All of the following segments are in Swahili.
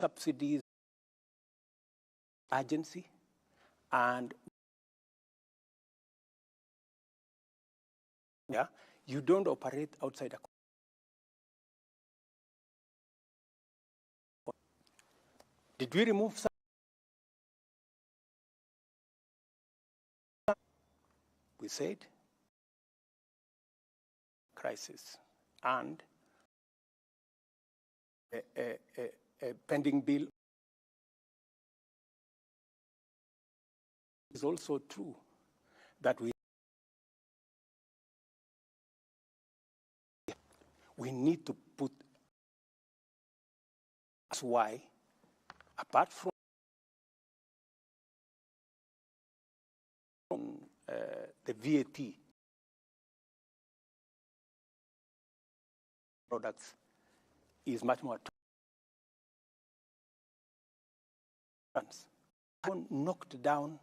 subsidies, urgency, and yeah, you don't operate outside a. Did we remove some? We said crisis and a pending bill is also true that we need to put. That's why, apart from the VAT products is much more. Knocked down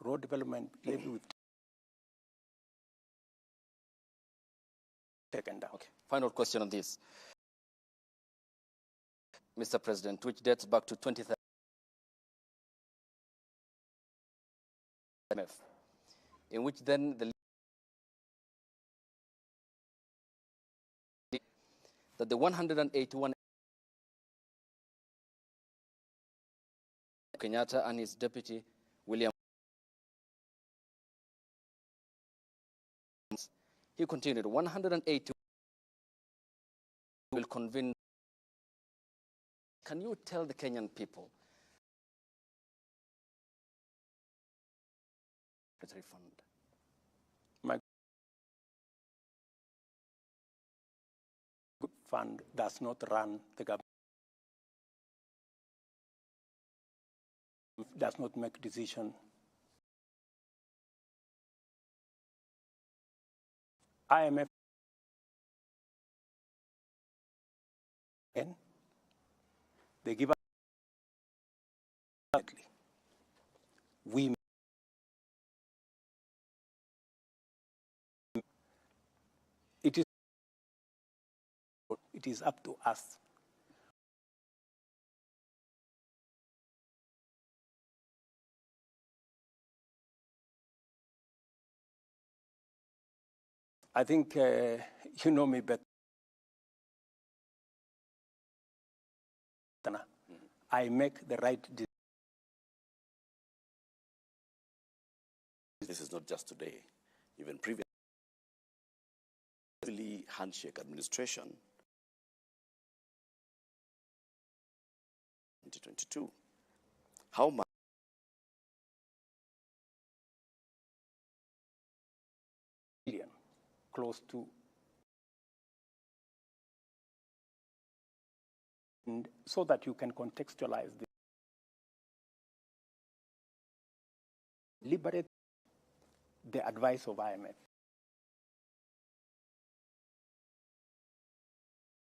road development levy with taken down. Okay. Final question on this, Mr. President, which dates back to 2013, in which then the 181 Kenyatta and his deputy William, he continued 180 will convene. Can you tell the Kenyan people fund? My fund does not run the government, does not make decisions. IMF and they give us we it is up to us. I think you know me better. I make the right decision. This is not just today, even previously. Handshake administration, 2022. How much? Close to, and so that you can contextualize this. Liberate the advice of IMF.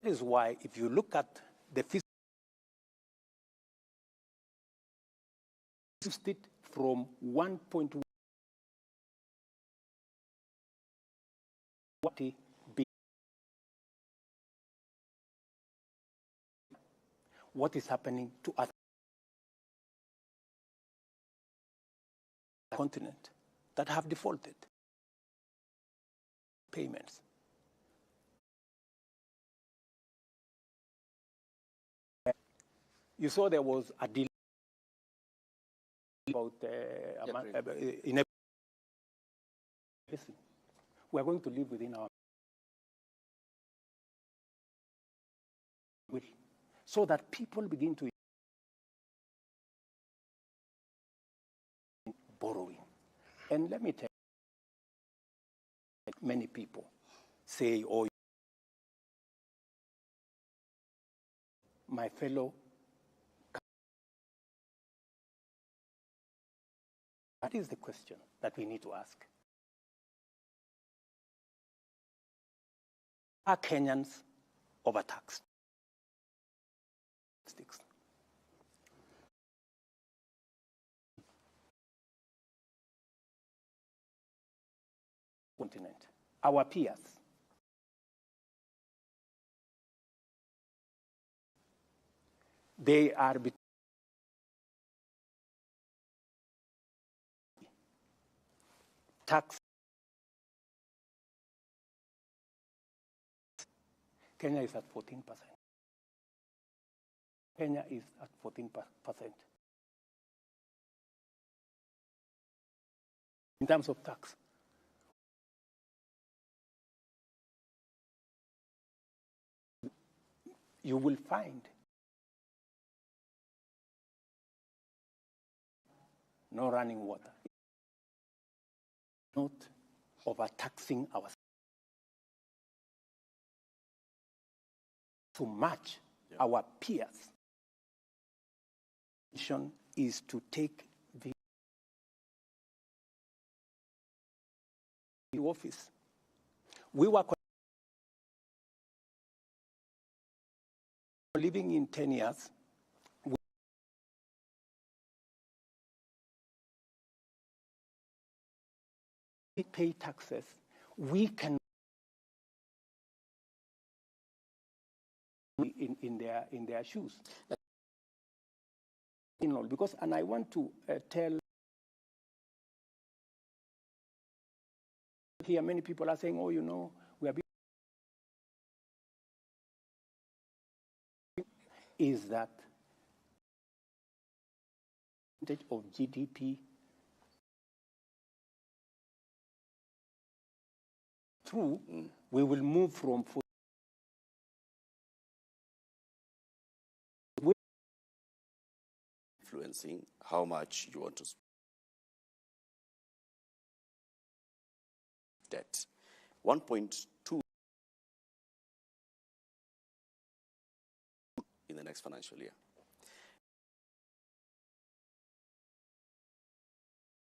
This is why, if you look at the it from 1.1 what is happening to other continent that have defaulted payments. You saw there was a deal about listen, we are going to live within our will, so that people begin to borrowing. And let me tell you, many people say, oh, my fellow. That is the question that we need to ask. Are Kenyans overtaxed? Continent. Our peers They are tax. Kenya is at 14%. Kenya is at 14%. In terms of tax. You will find no running water, not overtaxing ourselves to match our peers. Mission is to take the office. We were living in 10 years. We pay taxes. We can in their shoes. Because, and I want to tell here, many people are saying, oh, you know, we are being, is that percentage of GDP through, we will move from influencing how much you want to spend. Debt. 1.2 in the next financial year.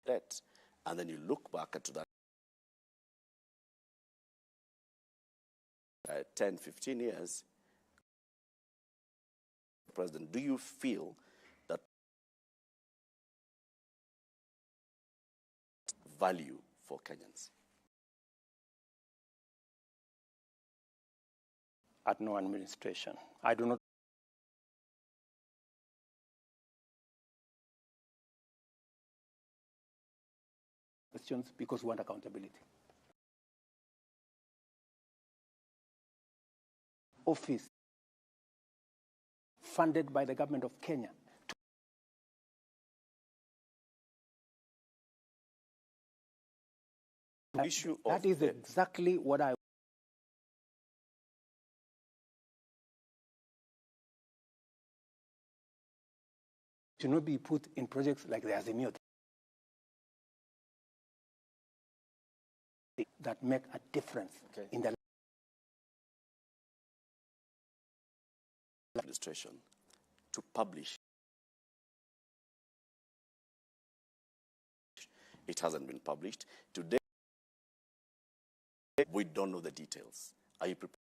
Debt. And then you look back at that 10, 15 years. President, do you feel that value for Kenyans? At no administration. I do not. Questions because we want accountability. Office funded by the government of Kenya. That is exactly what I should not be put in projects like the Azimio that make a difference in the administration to publish. It hasn't been published. Today, we don't know the details. Are you prepared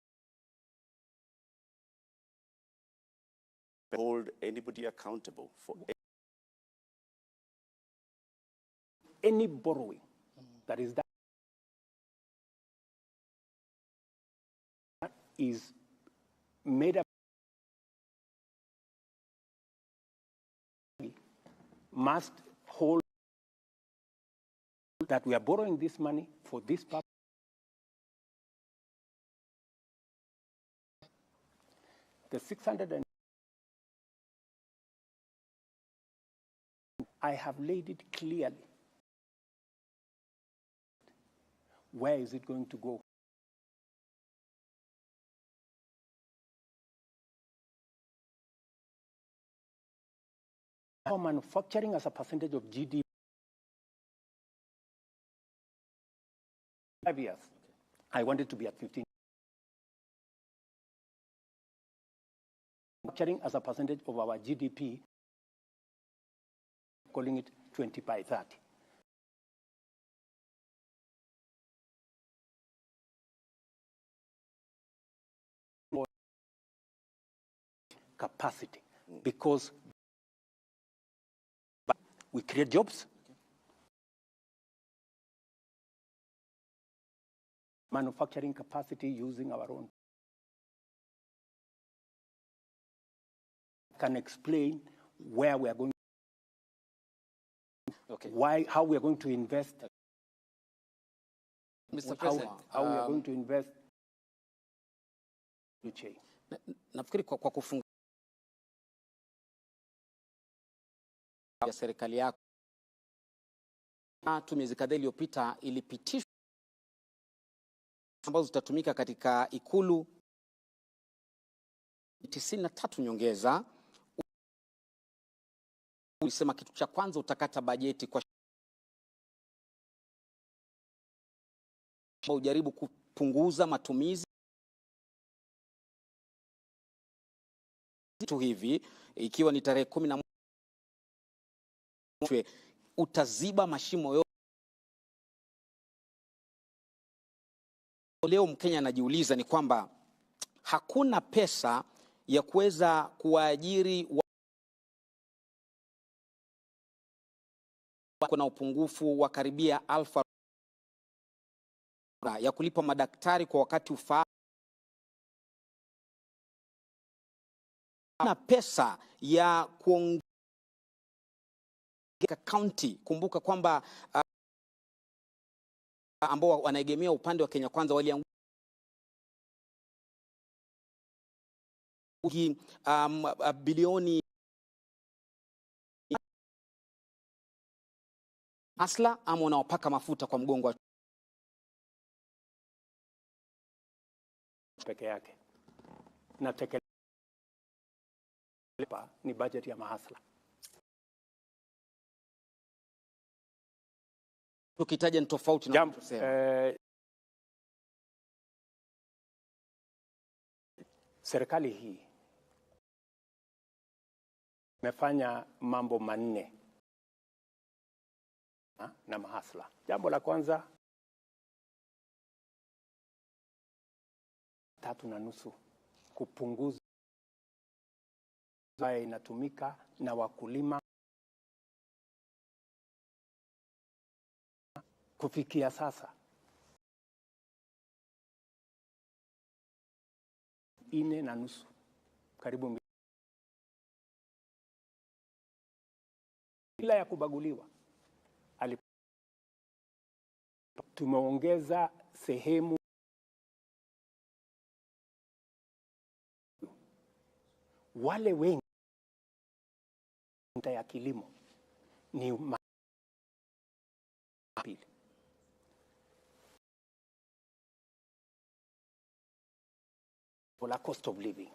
to hold anybody accountable for any borrowing that is done? That is made up must hold that we are borrowing this money for this purpose. The 600 and I have laid it clearly. Where is it going to go? How manufacturing as a percentage of GDP. 5 years. I wanted to be at 15. Manufacturing as a percentage of our GDP, calling it 20 by 30. Capacity, because we create jobs, manufacturing capacity using our own. can explain where we are going, Okay. how we are going to invest, Mr. President, how we are going to invest. Nafikiri kwa kufunga ya serikali yako miezi kadhaa iliyopita ilipitishwa ambazo zitatumika katika ikulu 93 nyongeza. Ulisema kitu cha kwanza utakata bajeti kwa ujaribu kupunguza matumizi tu hivi, ikiwa ni tarehe 11 utaziba mashimo yote. Leo Mkenya anajiuliza ni kwamba hakuna pesa ya kuweza kuwaajiri kuna upungufu wa karibia alfa ya kulipa madaktari kwa wakati ufaa na pesa ya kuongeza county. Kumbuka kwamba ambao wanaegemea upande wa Kenya Kwanza walianguka bilioni asla ama unawapaka mafuta kwa mgongo wa peke yake na ni budget ya mahasla. Tukitaja ni tofauti na kusema serikali hii imefanya mambo manne na mahasla. Jambo la kwanza, 3.5 kupunguza ambayo inatumika na wakulima. Kufikia sasa 4.5 karibu bila ya kubaguliwa. Tumeongeza sehemu wale wengi ya kilimo ni pili. La cost of living.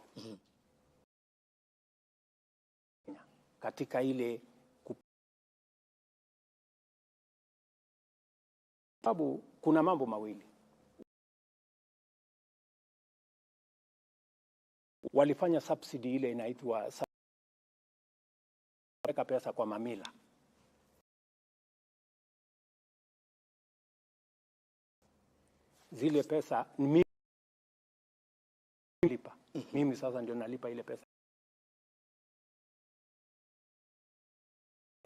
Katika ile sababu kuna mambo mawili. Walifanya subsidy ile inaitwa weka pesa kwa mamila. Zile pesa mimi nilipa. Mimi sasa ndio nalipa ile pesa.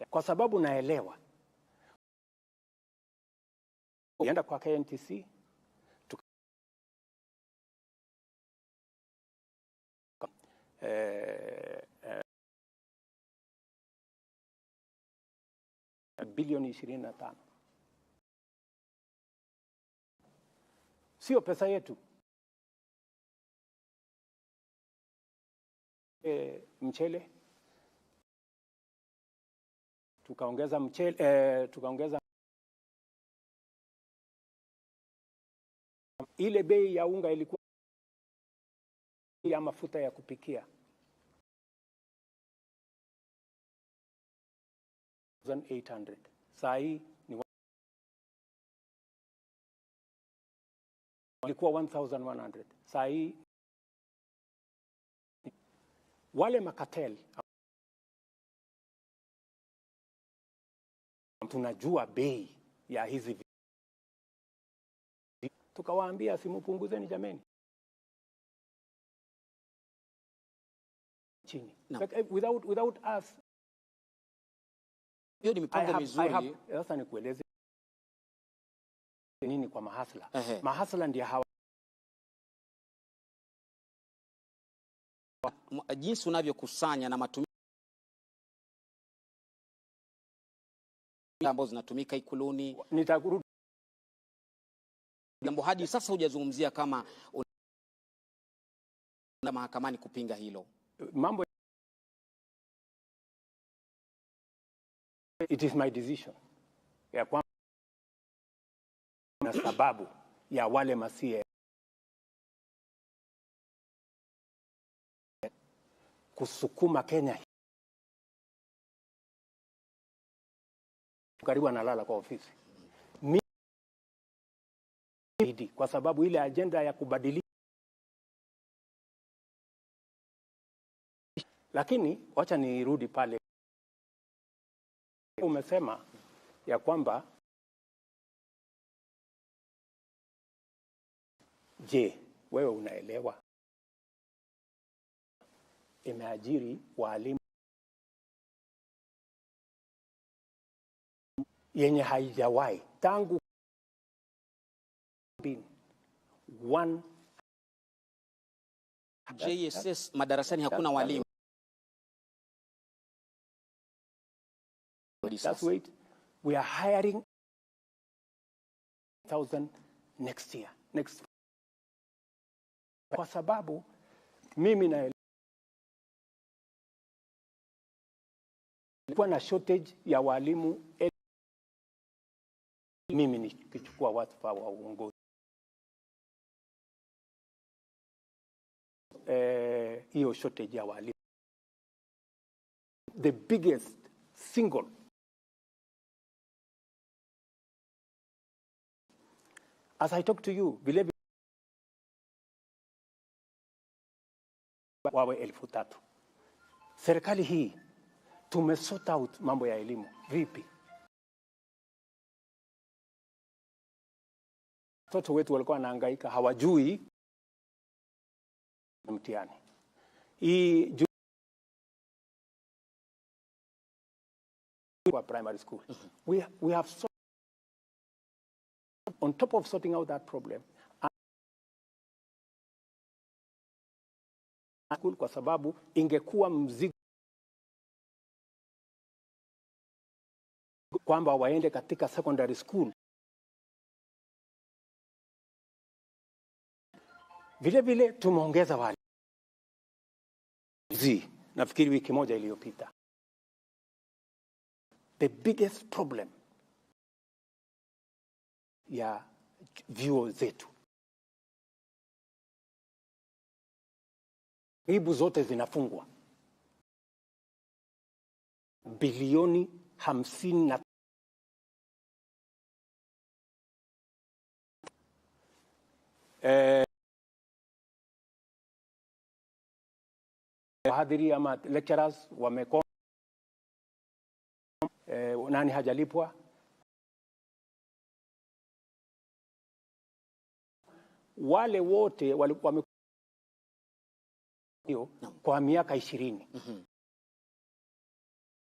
Kwa sababu naelewa. Ukienda kwa KNTC bilioni 25. Sio pesa yetu. Mchele tukaongeza tukaongeza ile bei ya unga ilikuwa ya mafuta ya kupikia 1800. Saa hii ni ilikuwa 1100. Saa hii wale makatel tunajua bei ya hizi, tukawaambia simupunguzeni jameni chini. No. Without us. Hiyo ni mipango mizuri. Sasa nikueleze nini kwa mahasla. Mahasla ndio hawa jinsi unavyokusanya na matumizi ambazo zinatumika Ikuluni. Nitakurudi Jambo hadi sasa hujazungumzia kama na mahakamani kupinga hilo. mambo. It is my decision ya kwamba na sababu ya wale masie kusukuma Kenya karibu analala kwa ofisi kwa sababu ile agenda ya kubadilisha. Lakini wacha nirudi pale, umesema ya kwamba je, wewe unaelewa imeajiri walimu yenye haijawahi tangu JSS madarasani hakuna walimu. That's wait. We are hiring 1,000 next year. Kwa sababu mimi na ilikuwa na shortage ya walimu, mimi nikichukua wadhifa wa uongozi. Hiyo shortage ya walimu, the biggest single as I talk to you, believe wawe 3,000. Serikali hii tumesort out mambo ya elimu vipi? Watoto wetu walikuwa wanahangaika, hawajui mtihani. Hii kwa primary school. We have on top of sorting out that problem, kwa sababu ingekuwa mzigo kwamba waende katika secondary school. Vile vile tumeongeza wale. Nafikiri wiki moja iliyopita. The biggest problem ya vyuo zetu, karibu zote zinafungwa. Bilioni 50 wahadhiri ama lecturers wamekoma, nani hajalipwa. Wale wote walikuwa kwa miaka 20.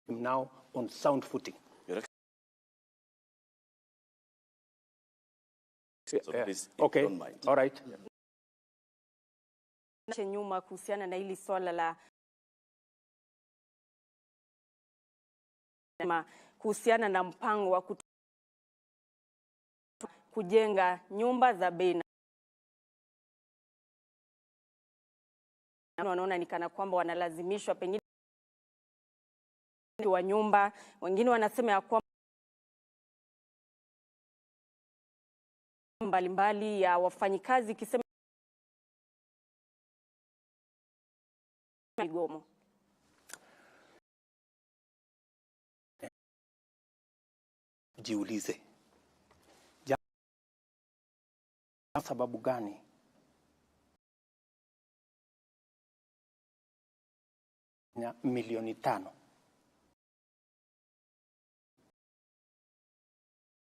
Now on sound footing. So please, okay. don't mind. All right. Nyuma kuhusiana na hili swala la kuhusiana na mpango wa kujenga nyumba za bei, wanaona ni kana kwamba wanalazimishwa pengine wa nyumba. Wengine wanasema ya kwamba mbalimbali ya wafanyikazi kisema migomo. Jiulize, sababu gani na milioni 5?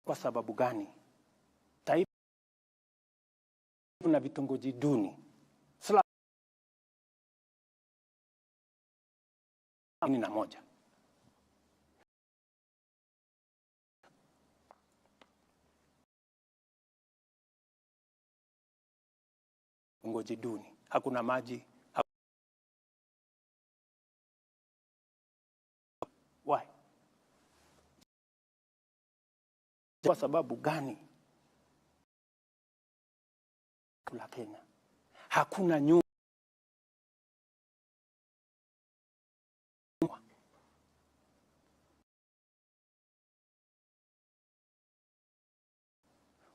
Kwa sababu gani taifa na vitongoji duni na moja vitongoji duni, hakuna maji, Kwa sababu gani? La Kenya hakuna nyumba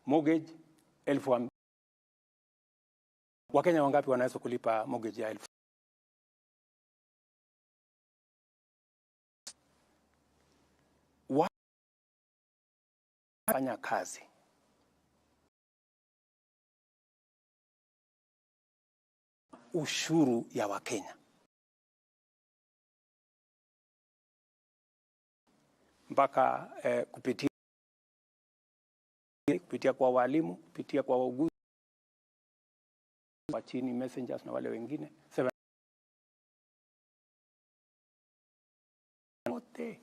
mortgage 1,000. Wakenya wangapi wanaweza kulipa mortgage ya 1,000? Wafanya kazi ushuru ya Wakenya mpaka kupitia kwa walimu, kupitia kwa wauguzi wa chini, messengers na wale wengine wote.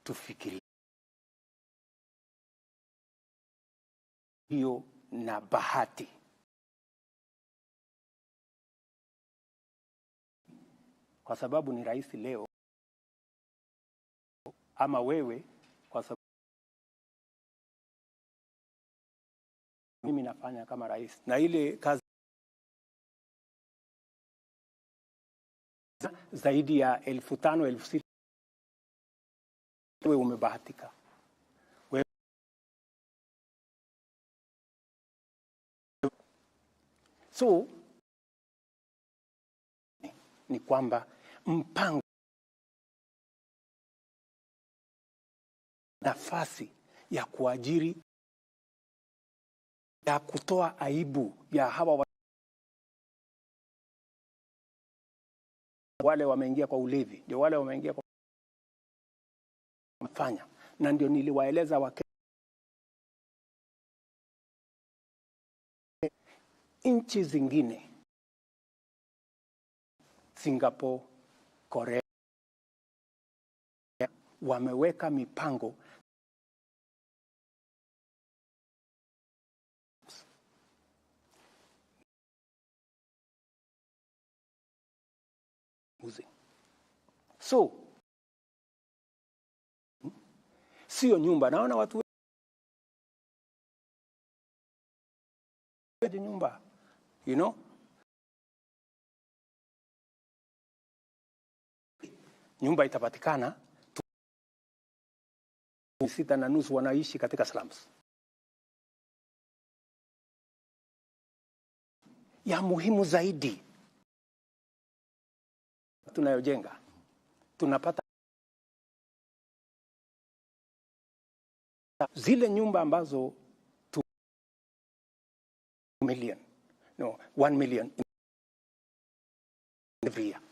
Tufikiri hiyo na bahati, kwa sababu ni rais leo ama wewe, kwa sababu mimi nafanya kama rais na ile kazi zaidi ya 5,000 6,000. Wewe umebahatika. So ni kwamba mpango nafasi ya kuajiri, ya kutoa aibu ya hawa wale wameingia kwa ulevi, ndio wale wameingia kwa mfanya, na ndio niliwaeleza Wakenya nchi zingine, Singapore, Korea, wameweka mipango so sio nyumba. Naona watu wengi nyumba, nyumba itapatikana 6.5 wanaishi katika slums. Ya muhimu zaidi tunayojenga, tunapata zile nyumba ambazo 1 million every year.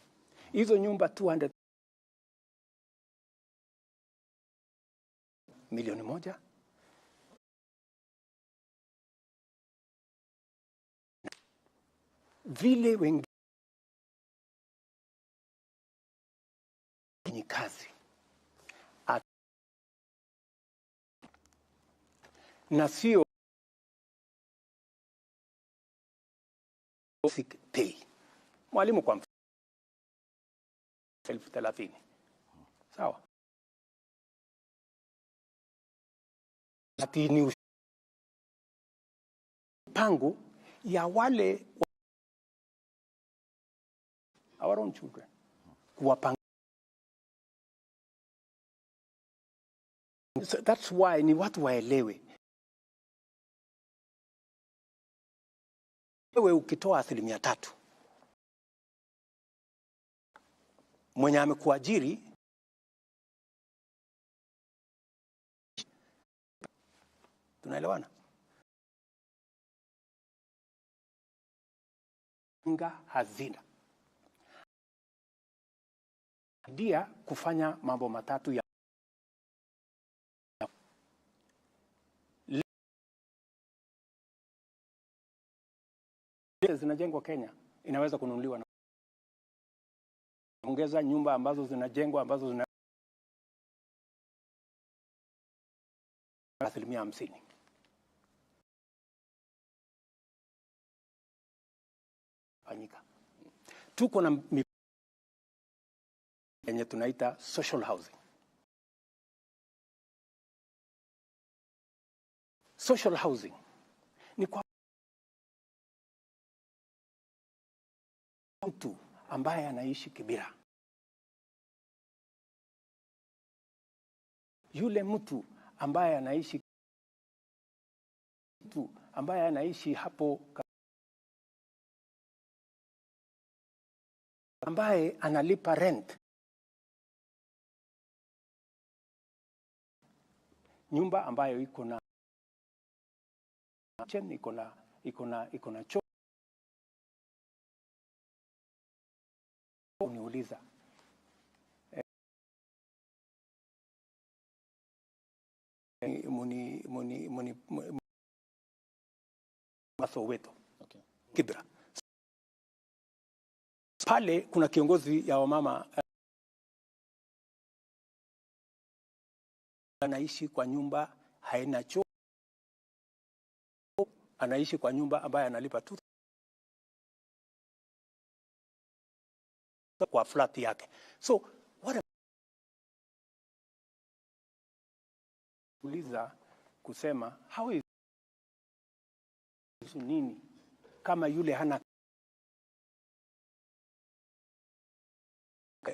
Hizo nyumba 200 milioni moja. Vile wengi ni kazi na sio pay. Mwalimu kwa 30,000. Sawa. Lakini mpango ya wale our own children kuwapanga. So that's why ni watu waelewe. Wewe ukitoa 3%, mwenye amekuajiri tunaelewana? Nga hazina dia kufanya mambo matatu ya zinajengwa Kenya, inaweza kununuliwa na ongeza nyumba ambazo zinajengwa ambazo zina 50%. Fanyika. Tuko na yenye tunaita social housing. Social housing ni kwa mtu ambaye anaishi Kibera. Yule mtu ambaye anaishi hapo, ambaye analipa rent, nyumba ambayo iko na choo. Uniuliza Soweto, okay. Kibera. Pale kuna kiongozi ya wamama anaishi kwa nyumba haina choo, anaishi kwa nyumba ambaye analipa tu kwa flat yake. So what uliza kusema how is nini kama yule hana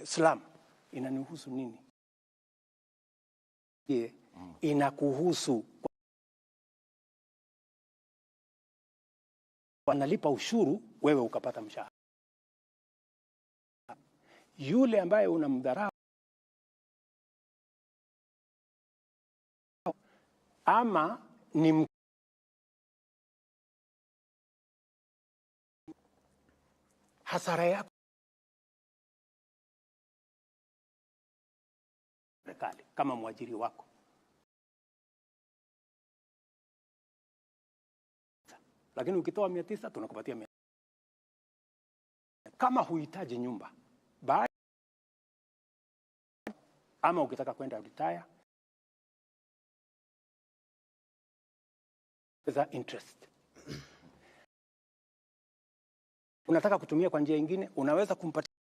slum, inanihusu nini? Inakuhusu. Wanalipa ushuru, wewe ukapata mshahara. Yule ambaye unamdharau ama ni hasara yako serikali kama mwajiri wako. Lakini ukitoa 900 tunakupatia 100. Kama huhitaji nyumba ama ukitaka kwenda retire, za interest unataka kutumia kwa njia nyingine, unaweza kumpatia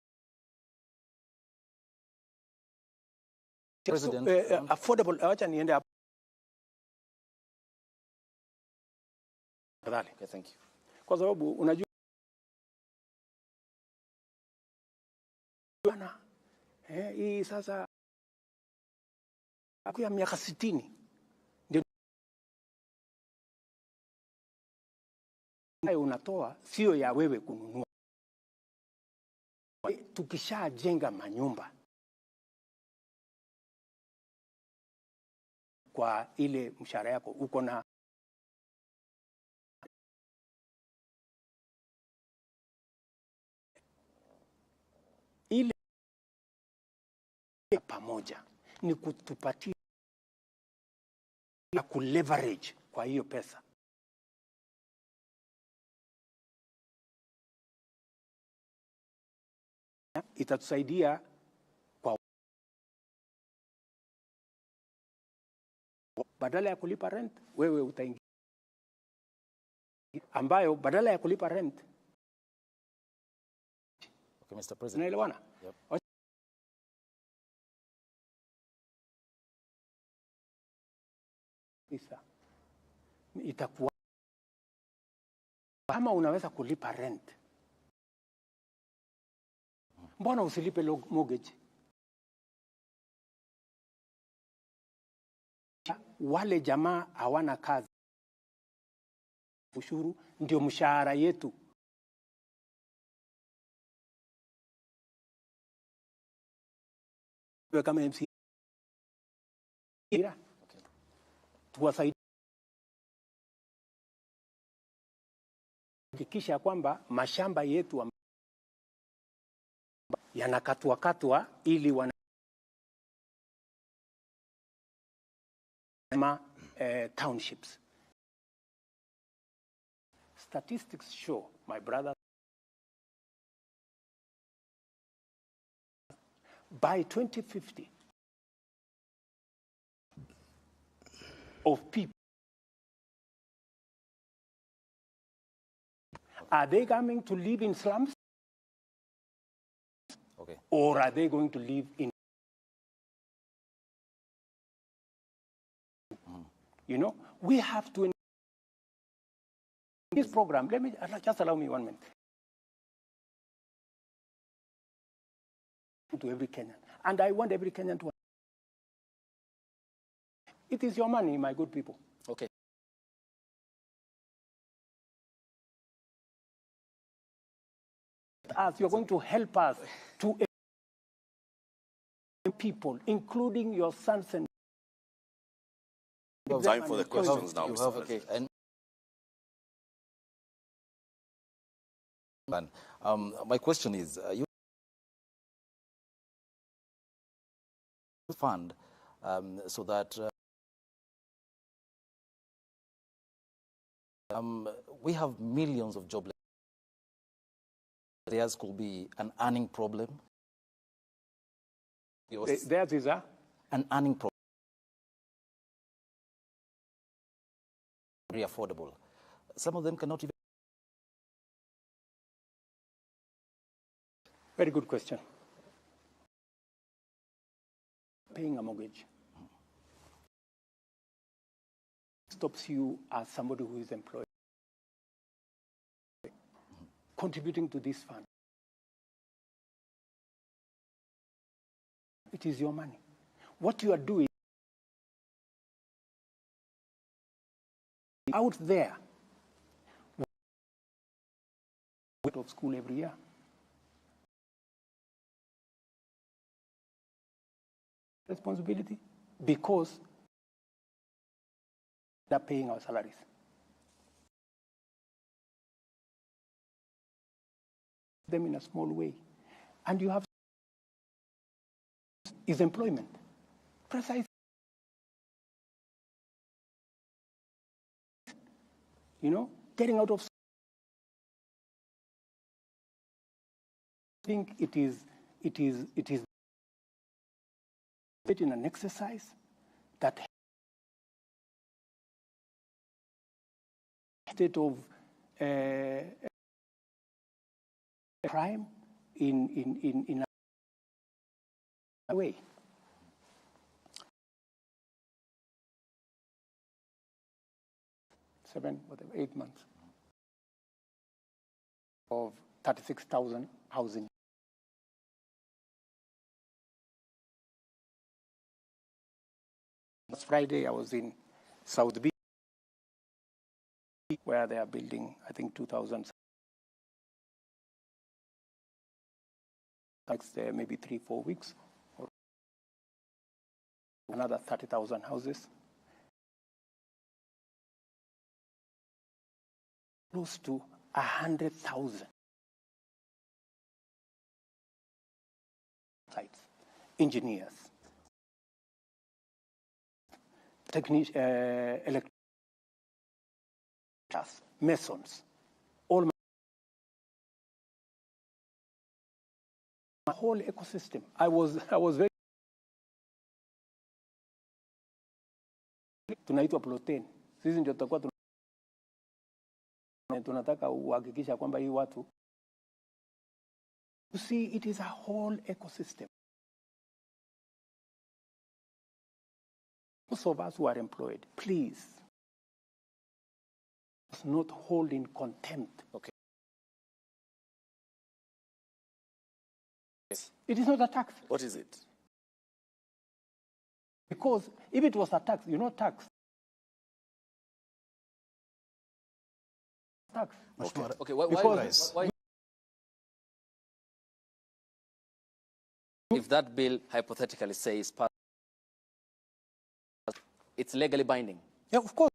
President affordable. Acha niende hapo. Okay, thank you. Kwa sababu unajua hii sasa kwa miaka 60 ndio unatoa, sio ya wewe kununua. Tukishajenga manyumba kwa ile mshahara yako, uko na ile pamoja ni kutupatia na kuleverage kwa hiyo pesa. Itatusaidia kwa badala ya kulipa rent, wewe utaingia ambayo badala ya kulipa rent. Okay, Mr. President. Unaelewana? Yep. Itakuwa kama unaweza kulipa rent, mbona usilipe mortgage? Wale jamaa hawana kazi, ushuru ndio mshahara yetu. Wewe kama MC tuwasaidie kuhakikisha kwamba mashamba yetu yanakatwa ili townships. Statistics show, my brother, by 2050 of people, are they coming to live in slums? Okay. Or are they going to live in, you know, we have to, in this program, just allow me 1 minute. To every Kenyan. And I want every Kenyan to, it is your money, my good people. Okay. Us, you're going to help us to people, including your sons and Time for the questions now, You Mr. have, okay. President. And, my question is, you fund so that we have millions of jobless. Theirs could be an earning problem. theirs is an earning problem. Very affordable. Some of them cannot even. very good question. Paying a mortgage stops you as somebody who is employed. Contributing to this fund. It is your money. What you are doing out there, out of school every year. Responsibility because they're paying our salaries. Them in a small way. And you have is employment. Precisely. You know, getting out of I think it is in an exercise that state of crime in a way. Seven, whatever, 8 months of 36,000 housing. Last Friday, I was in South Beach, where they are building, I think, 2,000. Next, maybe 3-4 weeks, or another 30,000 houses. Close to 100,000 sites, engineers, technicians, electricians, masons, all my whole ecosystem. I was very tunaitwa ploten. Sisi ndio tutakuwa tunataka uhakikisha kwamba hii watu. You see, it is a whole ecosystem. Most of us who are employed, please, not hold in contempt. Okay. It is not a tax. What is it? Because if it was a tax, you know, tax. Okay. Okay. Why? If that bill hypothetically says it's legally binding. Yeah, of course.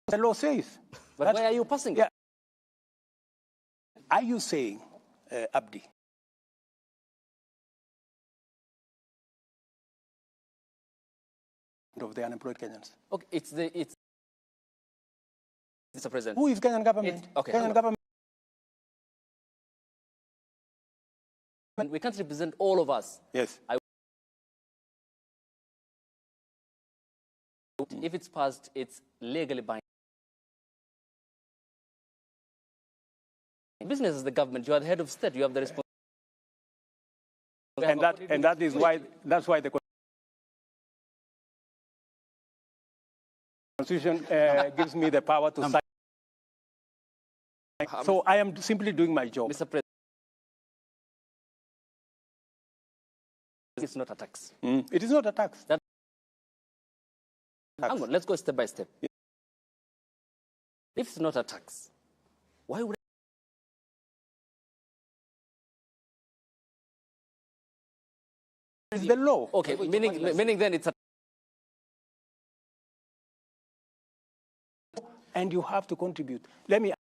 The law says. But why are you passing it? Yeah. Are you saying, Abdi, of the unemployed Kenyans? Okay, it's Mr. President. Who is Kenyan government? Okay, Kenyan government. We can't represent all of us. Yes. If it's passed, it's legally binding. Business is the government. You are the head of state. You have the responsibility. And that is why the Constitution gives me the power to sign. So I am simply doing my job. Mr. President, it's not a tax. It is not a tax. Hang on, let's go step by step. Yeah. If it's not a tax, why would it's the law. Okay, meaning then it's a... And you have to contribute. Let me...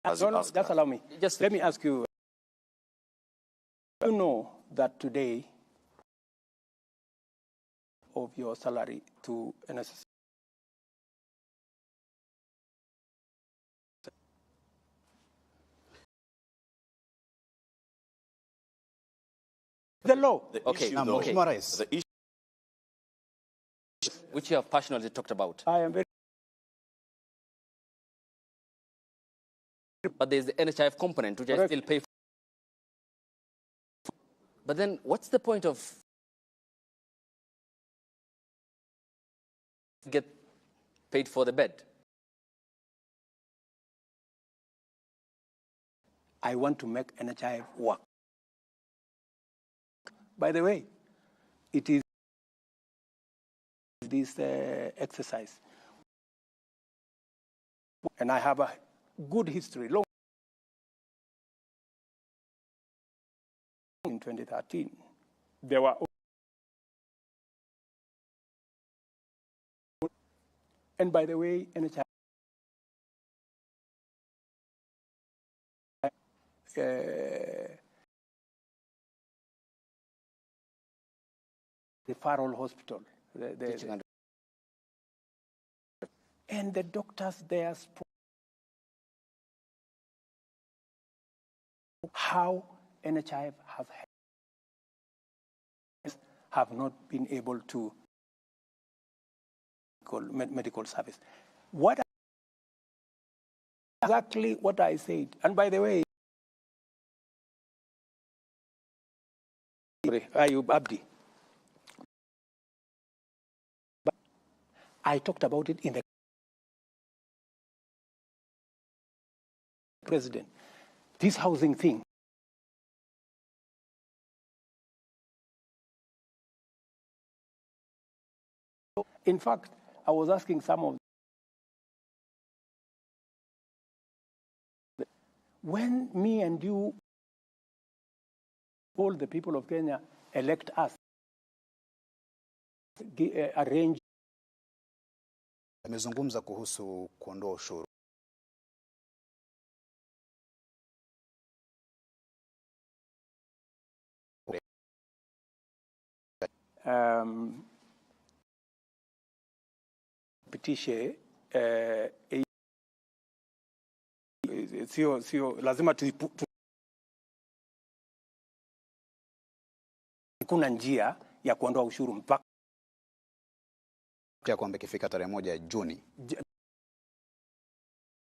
just allow me. Let me ask you. You know that today of your salary to NSS? The law. The issue, which you have passionately talked about. I am very... But there's the NHIF component, which I still pay for. But then what's the point of get paid for the bed? I want to make NHIF work. By the way, it is this exercise. And I have a good history. Long in 2013, there were... And by the way, NHIF referral hospital. And the doctors there spoke how NHIF have not been able to medical service. Exactly what I said. And by the way, Ayub Abdi, but I talked about it in the President. This housing thing. In fact, I was asking some of them, when me and you, all the people of Kenya, elect us, arrange. Amezungumza kuhusu kuondoa ushuru. Pitishe sio lazima kuna njia ya kuondoa ushuru mpaka kwamba ikifika tarehe 1 Juni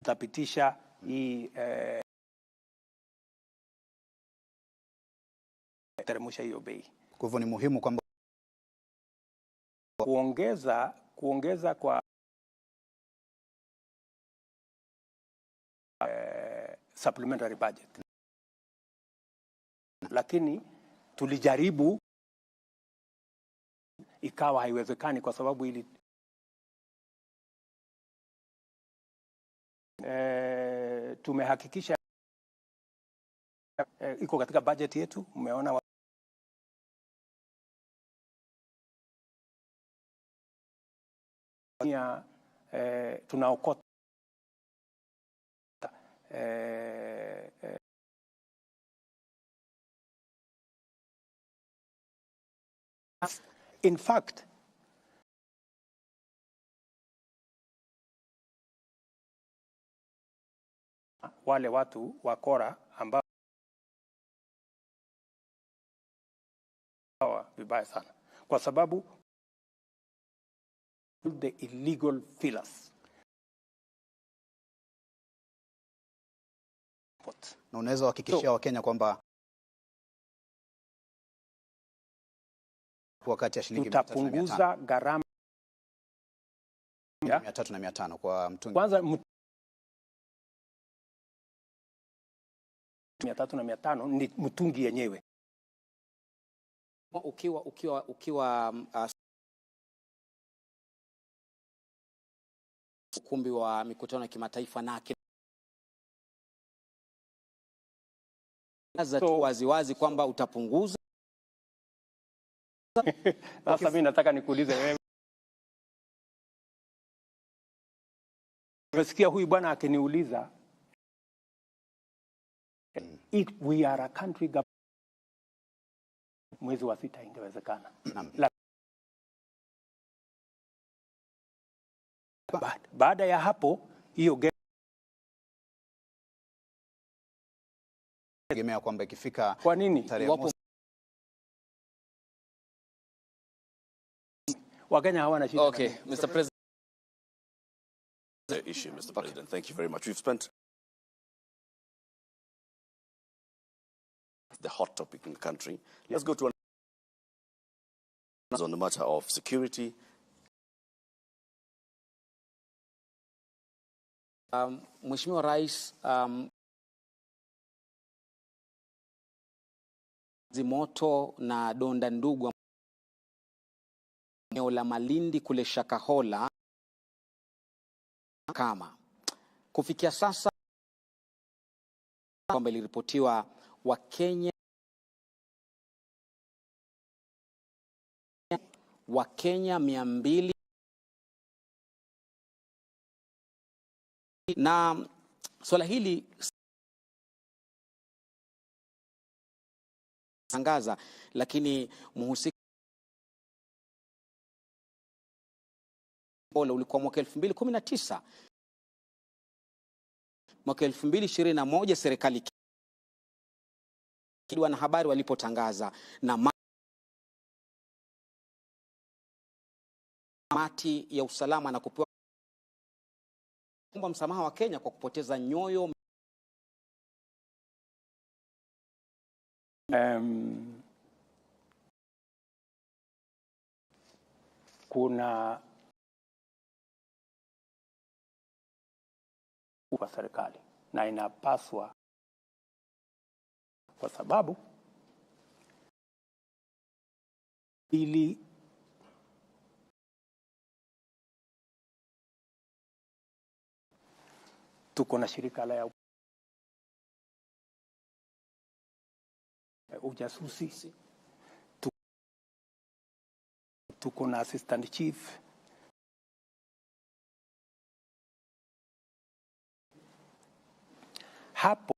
tapitisha hii teremsha hiyo bei. Kwa hivyo ni muhimu kwamba kuongeza kwa supplementary budget. Lakini tulijaribu ikawa haiwezekani kwa sababu ili tumehakikisha iko katika budget yetu. Umeona tunaokota in fact wale watu wakora ambao vibaya sana kwa sababu the illegal fillers Na unaweza kuhakikishia Wakenya kwamba wakati ya shilingi tutapunguza gharama ya 300 na 500 kwa mtungi. Kwanza 300 na 500 ni mtungi yenyewe. Ukiwa ukumbi wa mikutano ya kimataifa na tu waziwazi kwamba utapunguza. Sasa mimi nataka nikuulize wewe. Nimesikia huyu bwana akiniuliza if we are a country mwezi wa 6 ingewezekana. Baada ya hapo hiyo tegemea kwamba ikifika kwa nini Wakenya hawana shida. Okay, Mr. President. The issue, Mr. President. Thank you very much. We've spent the hot topic in the country. Let's go to on the matter of security. Mheshimiwa Rais, zimoto na donda ndugu eneo la Malindi kule Shakahola kama kufikia sasa kwamba iliripotiwa Wakenya 200 na swala hili tangaza, lakini mhusika ulikuwa mwaka 2019. Mwaka 2021 serikali wanahabari walipotangaza na kamati ya usalama na kupewa msamaha wa Kenya kwa kupoteza nyoyo. Kuna kwa serikali na inapaswa, kwa sababu ili tuko na shirika la ujasusi, tuko na assistant chief, hapo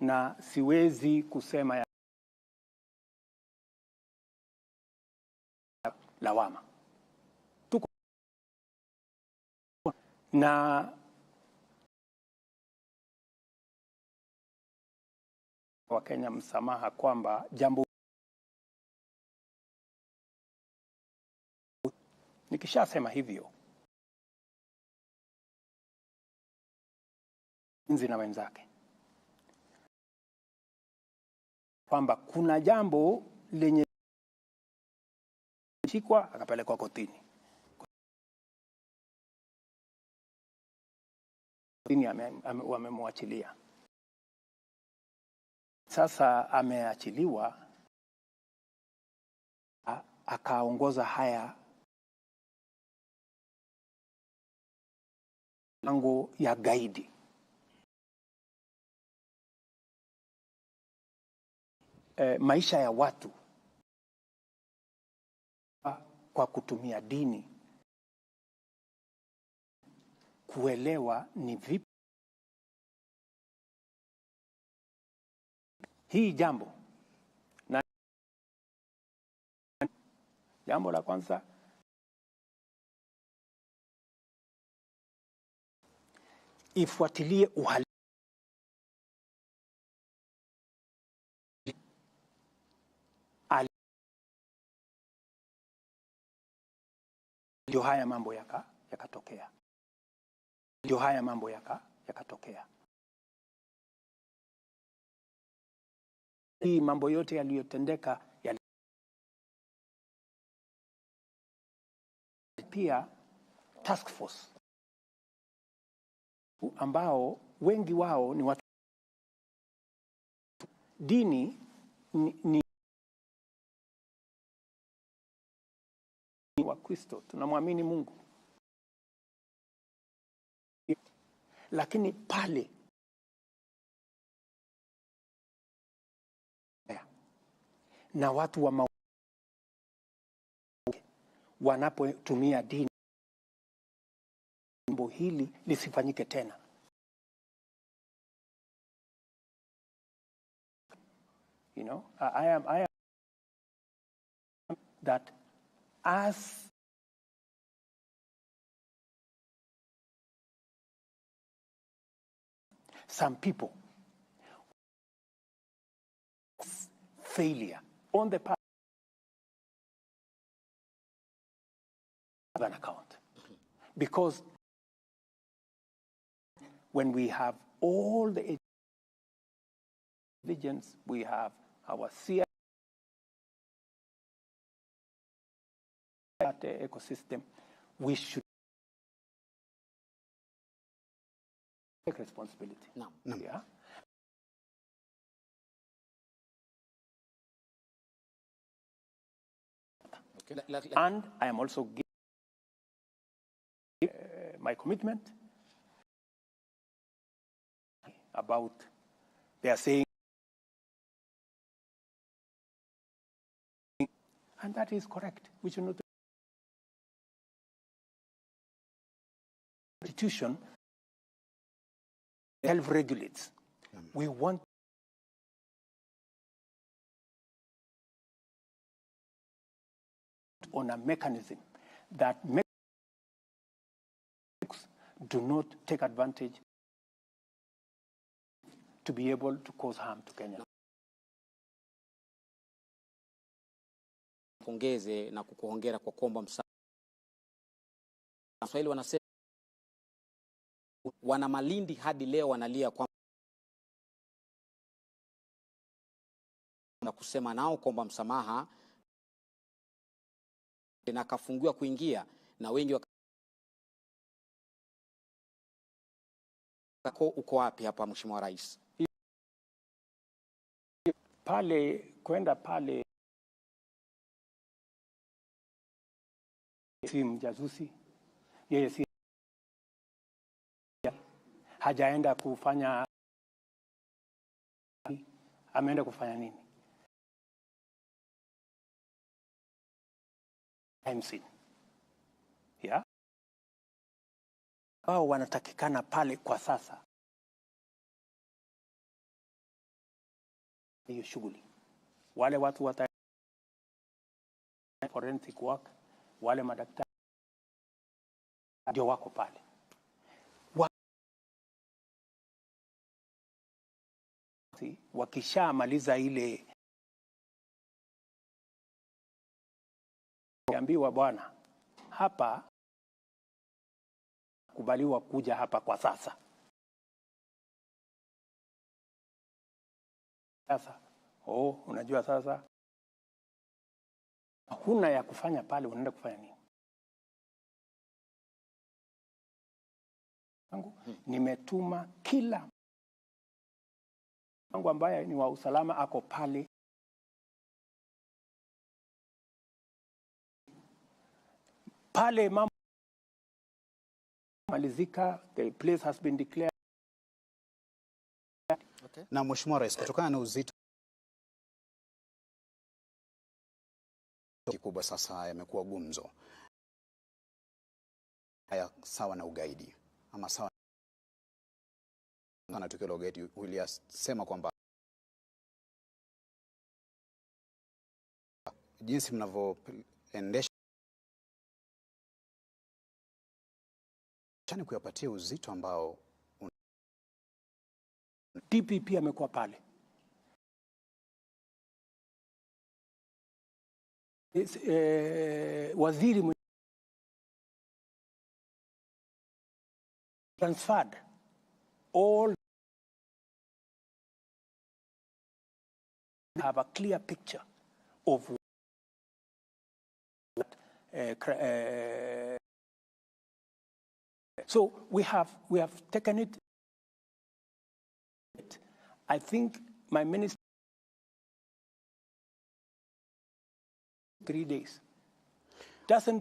na siwezi kusema lawama. Tuko na Wakenya msamaha kwamba jambo nikishasema hivyo nzi na wenzake kwamba kuna jambo lenye shikwa akapelekwa kotini. Wamemwachilia. Sasa ameachiliwa, akaongoza haya lango ya gaidi. Maisha ya watu kwa kutumia dini, kuelewa ni vipi hii jambo. Na jambo la kwanza, ifuatilie uhalifu. Ndio haya mambo yakatokea. hii mambo yote yaliyotendeka pia task force ambao wengi wao ni watu dini ni wa Kristo, tunamwamini Mungu, lakini pale na watu wa wanapotumia dini, jambo hili lisifanyike tena. You know, I am that as some people failure on the part of an account, because when we have all the intelligence, we have our CIA ecosystem, we should take responsibility. No. Yeah. Okay. And I am also giving my commitment about, they are saying, and that is correct. We should not. Constitution self-regulates. We want on a mechanism that do not take advantage to be able to cause harm to Kenya. Pongeze na kukuhongera kwa kuomba msaada. Waswahili wanasema wana Malindi hadi leo wanalia kwa na kusema nao kuomba msamaha na kafungiwa kuingia na wengi uko wapi hapa Mheshimiwa Rais? Pale kwenda pale si mjasusi, yeye si hajaenda kufanya, ameenda kufanya nini? MC. Yeah? Wao wanatakikana pale kwa sasa hiyo shughuli. Wale watu wata forensic work, wale madaktari ndio wako pale. Wakishamaliza ile ambiwa, bwana, hapa kubaliwa kuja hapa kwa sasa. Sasa unajua sasa huna ya kufanya pale, unaenda kufanya nini? Nimetuma kila wangu ambaye ni wa usalama ako pale. Pale mambo malizika, the place has been declared. Okay. Na Mheshimiwa Rais, kutokana na uzito kikubwa sasa yamekuwa gumzo haya sawa na ugaidi ama sawa na tukio la ugaidi, ulisema kwamba jinsi mnavyoendesha chani kuyapatia uzito ambao DPP amekuwa pale. Waziri transferred all have a clear picture of what, so we have taken it. I think my minister 3 days doesn't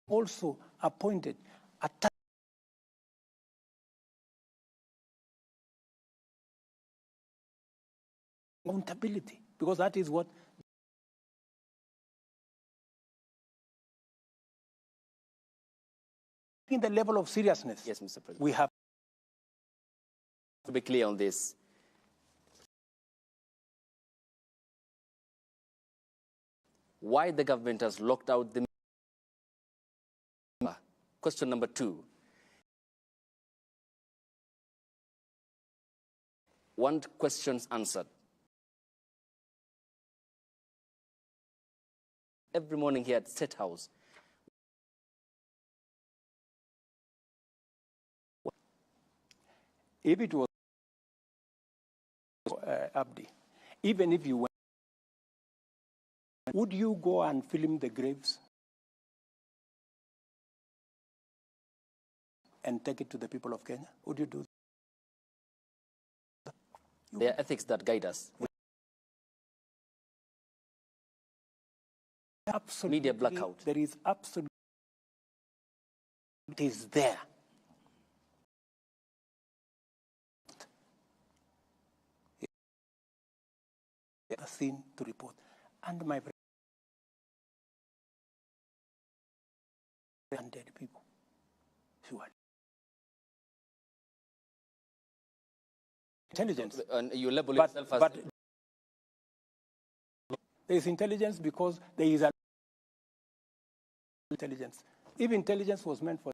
also appointed a accountability, because that is what in the level of seriousness. Yes, Mr. President. We have to be clear on this. Why the government has locked out the question number 2. One question's answered. Every morning here at State House. If it was Abdi, even if you went, would you go and film the graves and take it to the people of Kenya? Would you do that? There are ethics that guide us. Absolutely, media blackout. There is absolutely, it is there. The scene to report. And my and dead people. Surely. Intelligence. And you label yourself as... But there is intelligence because there is a intelligence. If intelligence was meant for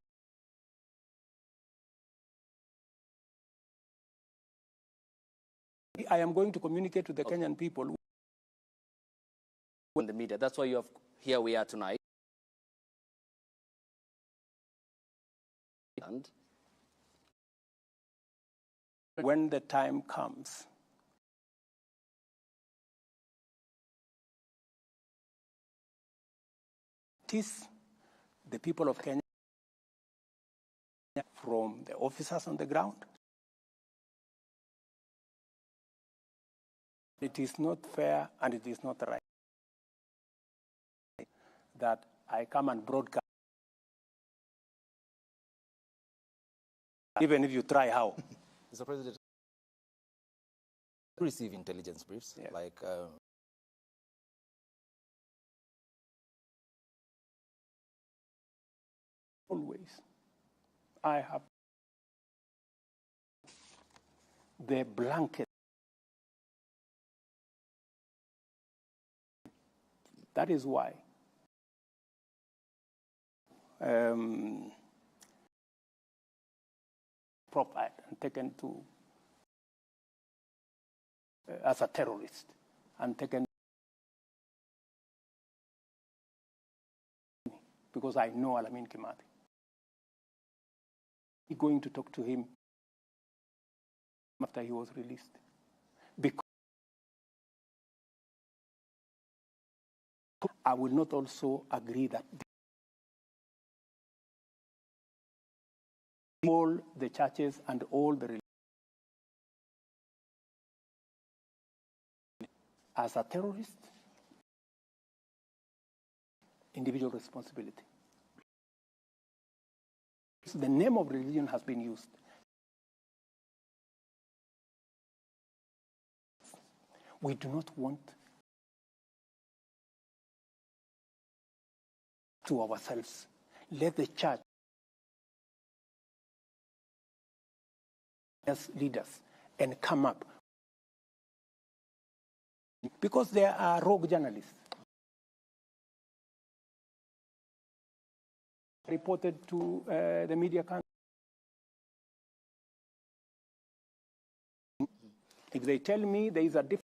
I am going to communicate to the Kenyan people in the media. That's why you have here we are tonight. And when the time comes, it is the people of Kenya, from the officers on the ground. It is not fair and it is not right that I come and broadcast, even if you try how. Mr. President, you receive intelligence briefs, Yeah. like Always. I have the blanket. That is why profiled and taken to as a terrorist and taken because I know Alamin Kimathi. I'm going to talk to him after he was released. Because I will not also agree that all the churches and all the religions as a terrorist, individual responsibility. So the name of religion has been used. We do not want to ourselves. Let the church as leaders and come up. Because there are rogue journalists. Reported to the media council. If they tell me there is a difference.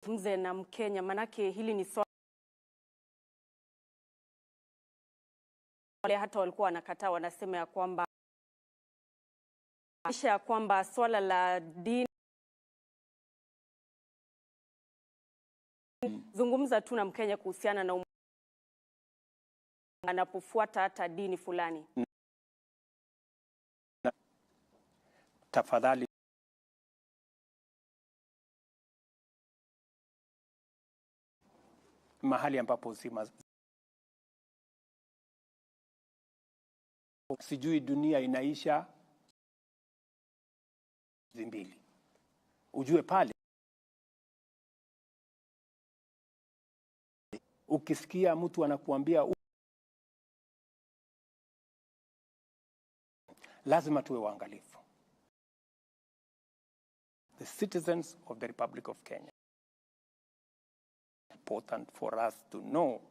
Mzee na Mkenya, manake hili ni swali hata walikuwa wanakataa, wanasema ya kwamba ya kwamba swala la dini, zungumza tu na Mkenya kuhusiana na anapofuata hata dini fulani. Tafadhali mahali ambapo sijui dunia inaisha zimbili. Ujue pale ukisikia mtu anakuambia lazima tuwe waangalifu. The citizens of the Republic of Kenya, important for us to know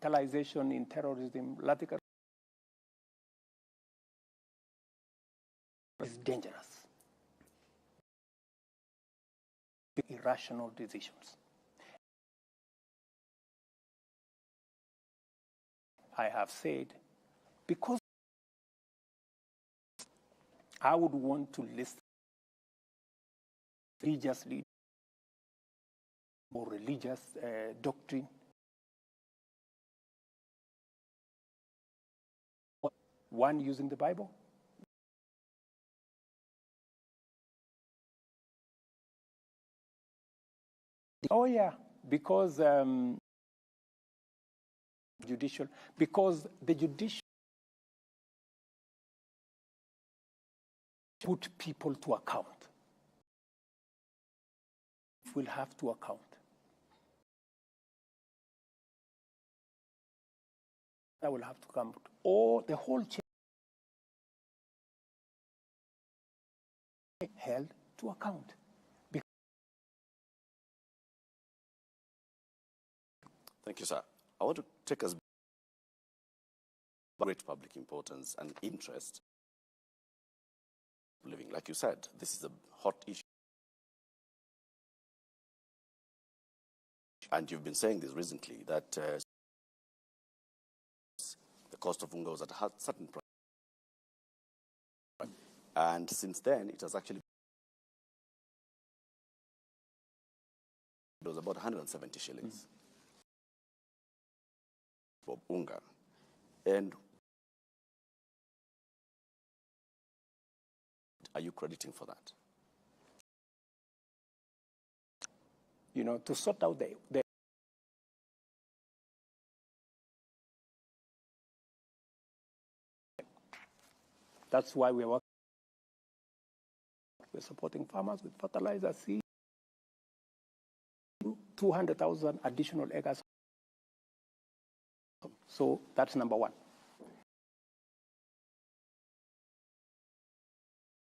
radicalization in terrorism, radical is dangerous. Irrational decisions. I have said, because I would want to listen religiously or religious doctrine. One using the Bible. Oh yeah, because the judicial put people to account. We'll have to account. I will have to come, or the whole chain held to account. Thank you, sir. I want to take us great public importance and interest living. Like you said, this is a hot issue. And you've been saying this recently, that the cost of unga was at a certain price. And since then, it has actually it was about 170 shillings for unga. And are you crediting for that? You know, to sort out the that's why we're supporting farmers with fertilizer, seed, 200,000 additional acres. So that's number one.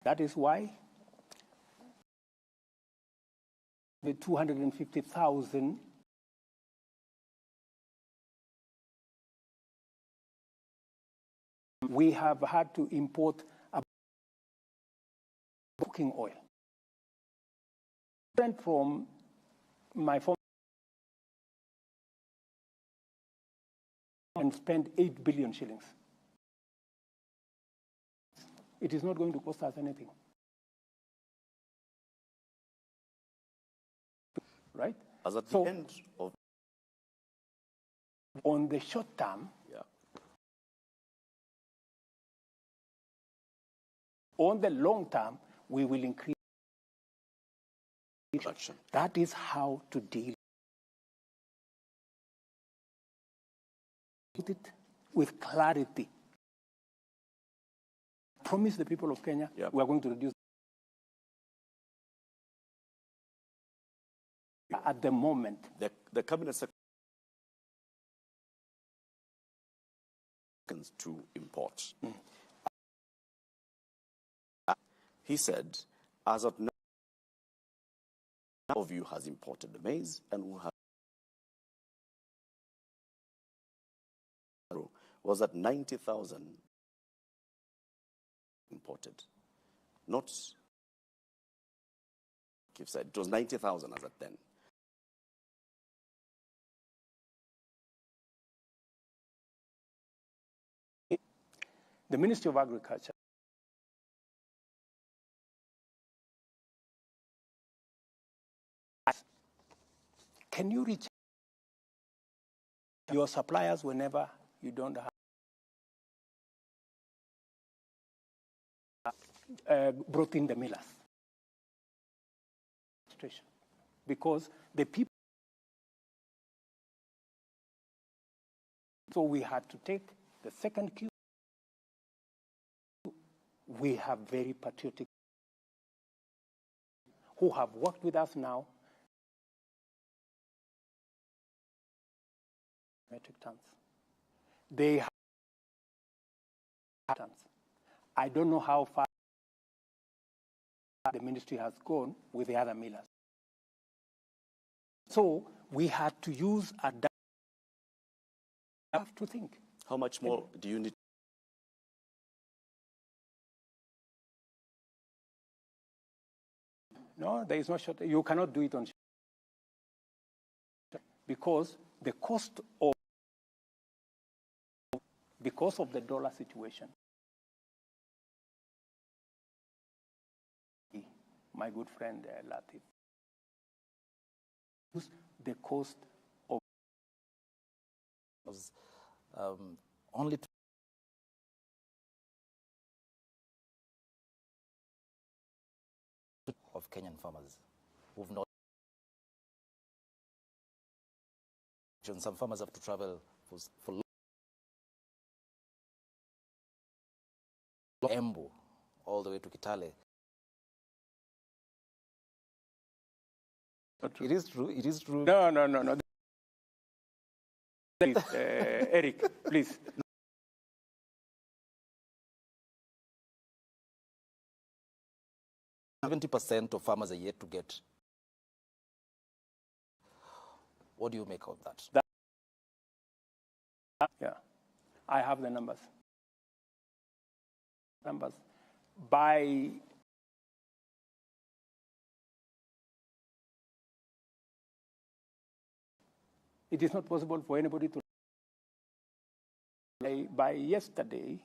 That is why the 250,000 we have had to import cooking oil. From my former and spend 8 billion shillings. It is not going to cost us anything. Right? As at the end of... On the short term, yeah. On the long term, we will increase production. That is how to deal with it with clarity. Promise the people of Kenya, yeah, we are going to reduce. At the moment, the cabinet secretary to import. He said, as of now, none of you has imported the maize, and who have was at 90,000 imported. Not, Keith said, it was 90,000 as at then. The Ministry of Agriculture can you reach your suppliers whenever you don't have brought in the millers? Because the people, so we had to take the second queue. We have very patriotic who have worked with us now. Metric tons. They have tons. I don't know how far the ministry has gone with the other millers. So we had to use a have to think. How much more do you need? No, there is no shortage. You cannot do it on because the cost of because of the dollar situation. My good friend Latif, the cost of was only of Kenyan farmers who've not. Some farmers have to travel for Embu all the way to Kitale. It is true. It is true. No. Please, Eric, please. 70% of farmers are yet to get. What do you make of that? Yeah, I have the numbers. By it is not possible for anybody to by yesterday.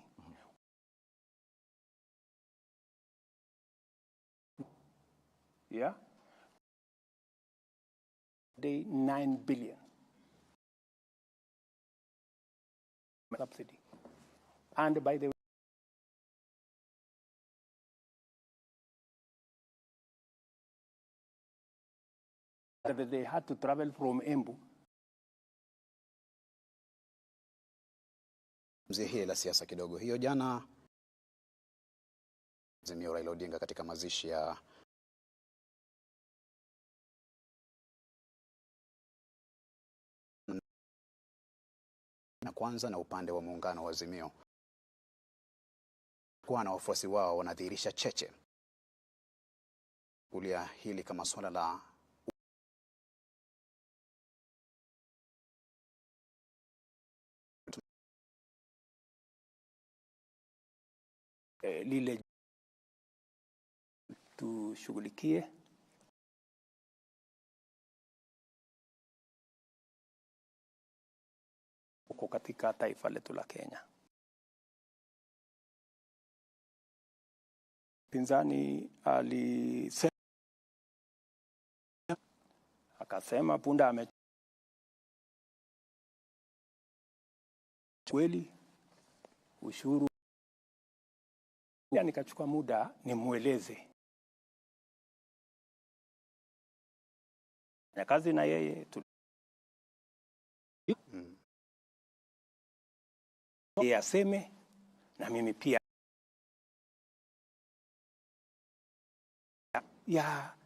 Yeah, they 9 billion subsidy, and by the way, they had to travel from Embu. Mzee hili la siasa kidogo. Hiyo jana Azimio Raila Odinga katika mazishi ya na kwanza na upande wa muungano wa Azimio kwa na wafuasi wao wanadhihirisha cheche kulia hili kama swala la lile tushughulikie uko katika taifa letu la Kenya. Pinzani alisema akasema punda ame kweli ushuru. Nikachukua muda nimueleze na kazi na yeye yeye aseme na mimi pia ya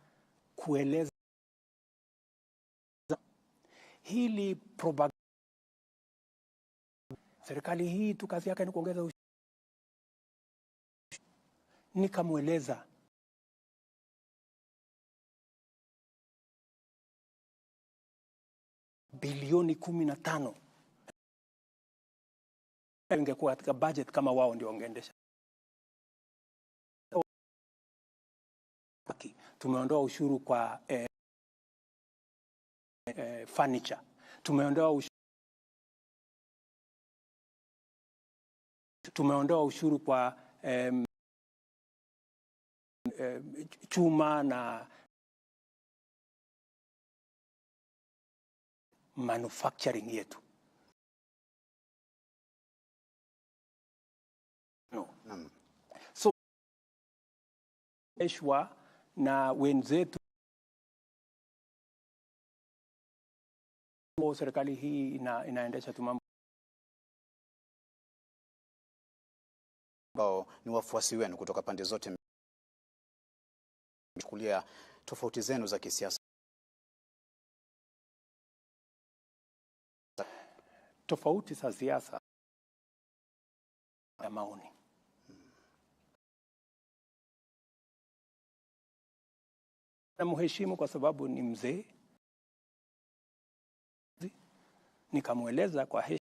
kueleza hili propaganda. Serikali hii tu kazi yake ni kuongeza nikamweleza bilioni 15 ingekuwa katika budget kama wao ndio wangeendesha. Tumeondoa ushuru kwa furniture. Tumeondoa ushuru Tumeondoa ushuru kwa chuma na manufacturing yetu. No. So eshwa na wenzetu serikali hii inaendesha tu mambo ambao ni wafuasi wenu kutoka pande zote, mchukulia tofauti zenu za kisiasa. Tofauti za siasa ya maoni. Na mheshimu kwa sababu ni mzee. Nikamweleza kwa heshima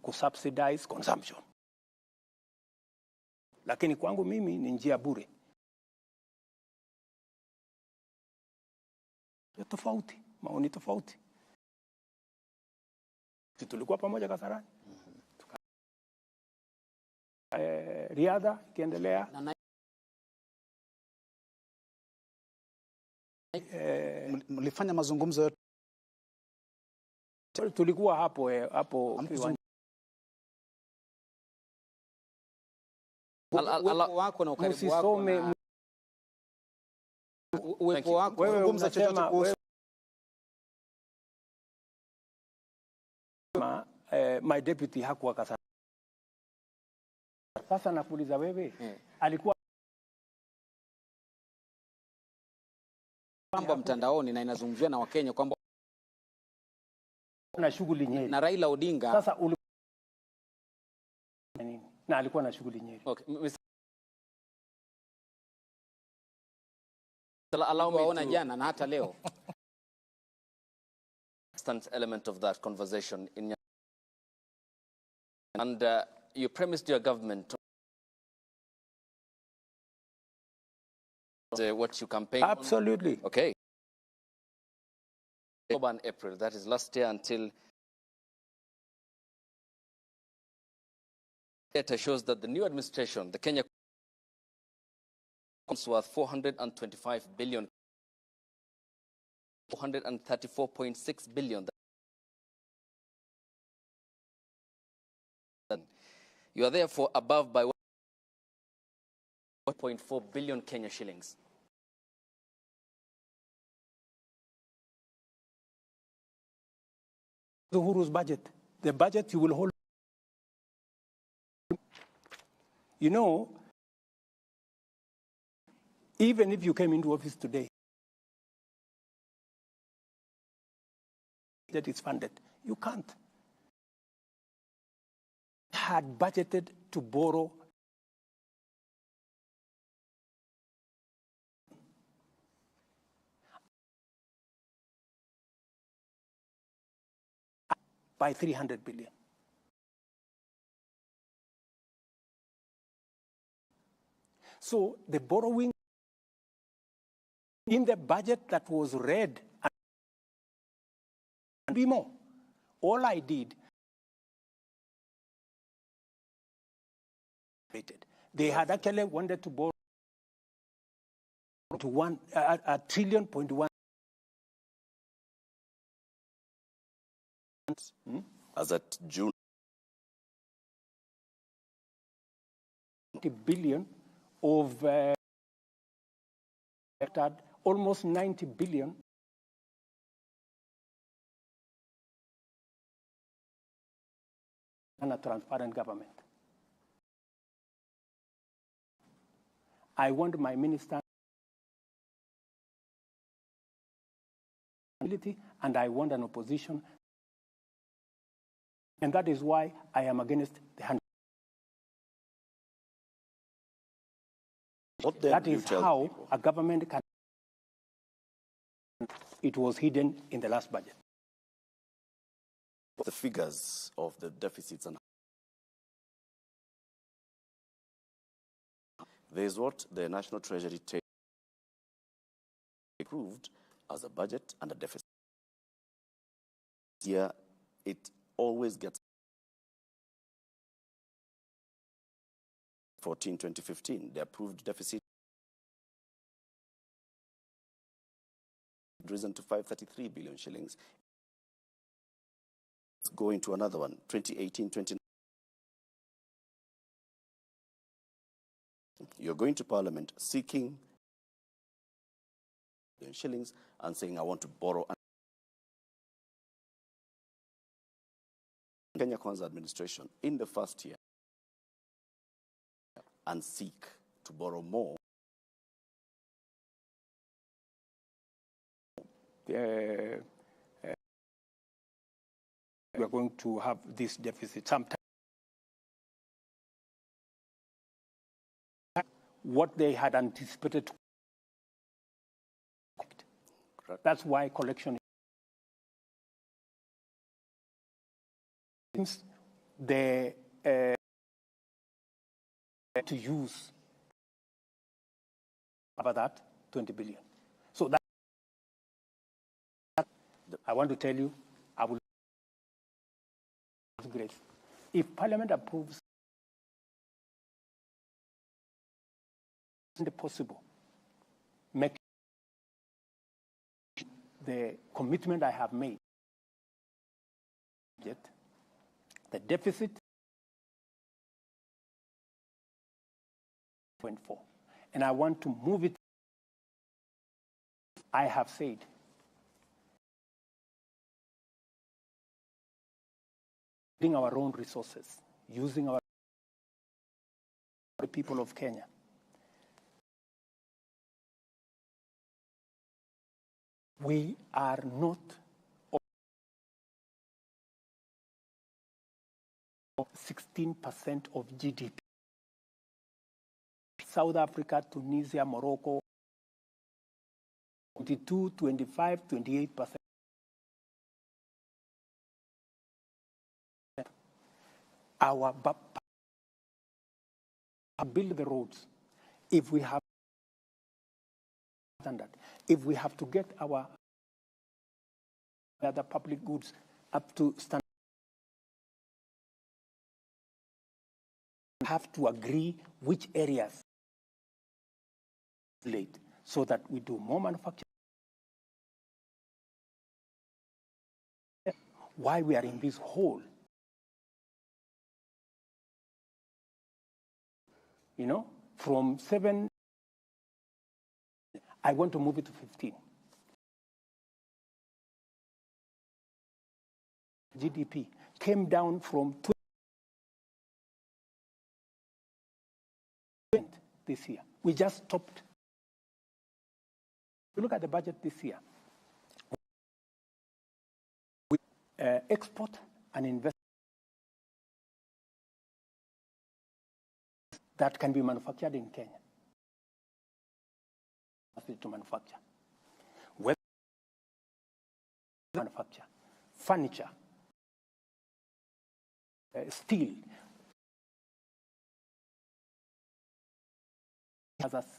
kusubsidize consumption. Lakini kwangu mimi ni njia bure. Ya tofauti, maoni tofauti. Tulikuwa pamoja Kasarani. Riadha ikiendelea. Mlifanya mazungumzo yote? Tulikuwa hapo wako na ukaribu wako na uwepo wako. Wewe unasema my deputy hakuwa Kasarani. Sasa nakuuliza wewe, alikuwa mambo mtandaoni na inazungumziwa na Wakenya kwamba na shughuli Nyeri na Raila Odinga. Sasa nini? Na alikuwa na shughuli Nyeri. Okay. Allow me to jana na hata leo. Constant element of that conversation in and you premised your government what you campaign Absolutely. on. Okay. October and April, that is last year, until data shows that the new administration, the Kenya, was worth 425 billion, 434.6 billion. You are therefore above by 1.4 billion Kenya shillings. Uhuru's budget, the budget you will hold. You know, even if you came into office today, that is funded, you can't. Had budgeted to borrow by 300 billion. So the borrowing in the budget that was read and be more. All I did, they had actually wanted to borrow to $1 trillion. As at June, 20 billion of almost 90 billion and a transparent government. I want my minister and I want an opposition. And that is why I am against the 100. That is how a government can. It was hidden in the last budget. The figures of the deficits and there is what the National Treasury approved as a budget and a deficit. Here, it always gets 2015, the approved deficit risen to 533 billion shillings. It's going to another one, 2018-2019. You're going to Parliament seeking shillings and saying, I want to borrow. Kenya Kwanza administration in the first year and seek to borrow more. We are going to have this deficit sometime. What they had anticipated. That's why collection is the to use about that 20 billion. So that I want to tell you, I will great. If Parliament approves the possible, make the commitment I have made, yet the deficit 0.4, and I want to move it. I have said using our own resources, using our the people of Kenya. We are not 16% of GDP. South Africa, Tunisia, Morocco, 22, 25, 28%. Our build the roads. If we have standard, if we have to get our other public goods up to standard, we have to agree which areas late so that we do more manufacturing. Why we are in this hole? You know, from 7, I want to move it to 15. GDP came down from 20% this year. We just stopped. You look at the budget this year. We export and invest that can be manufactured in Kenya. To manufacture. Whether manufacture, furniture, steel.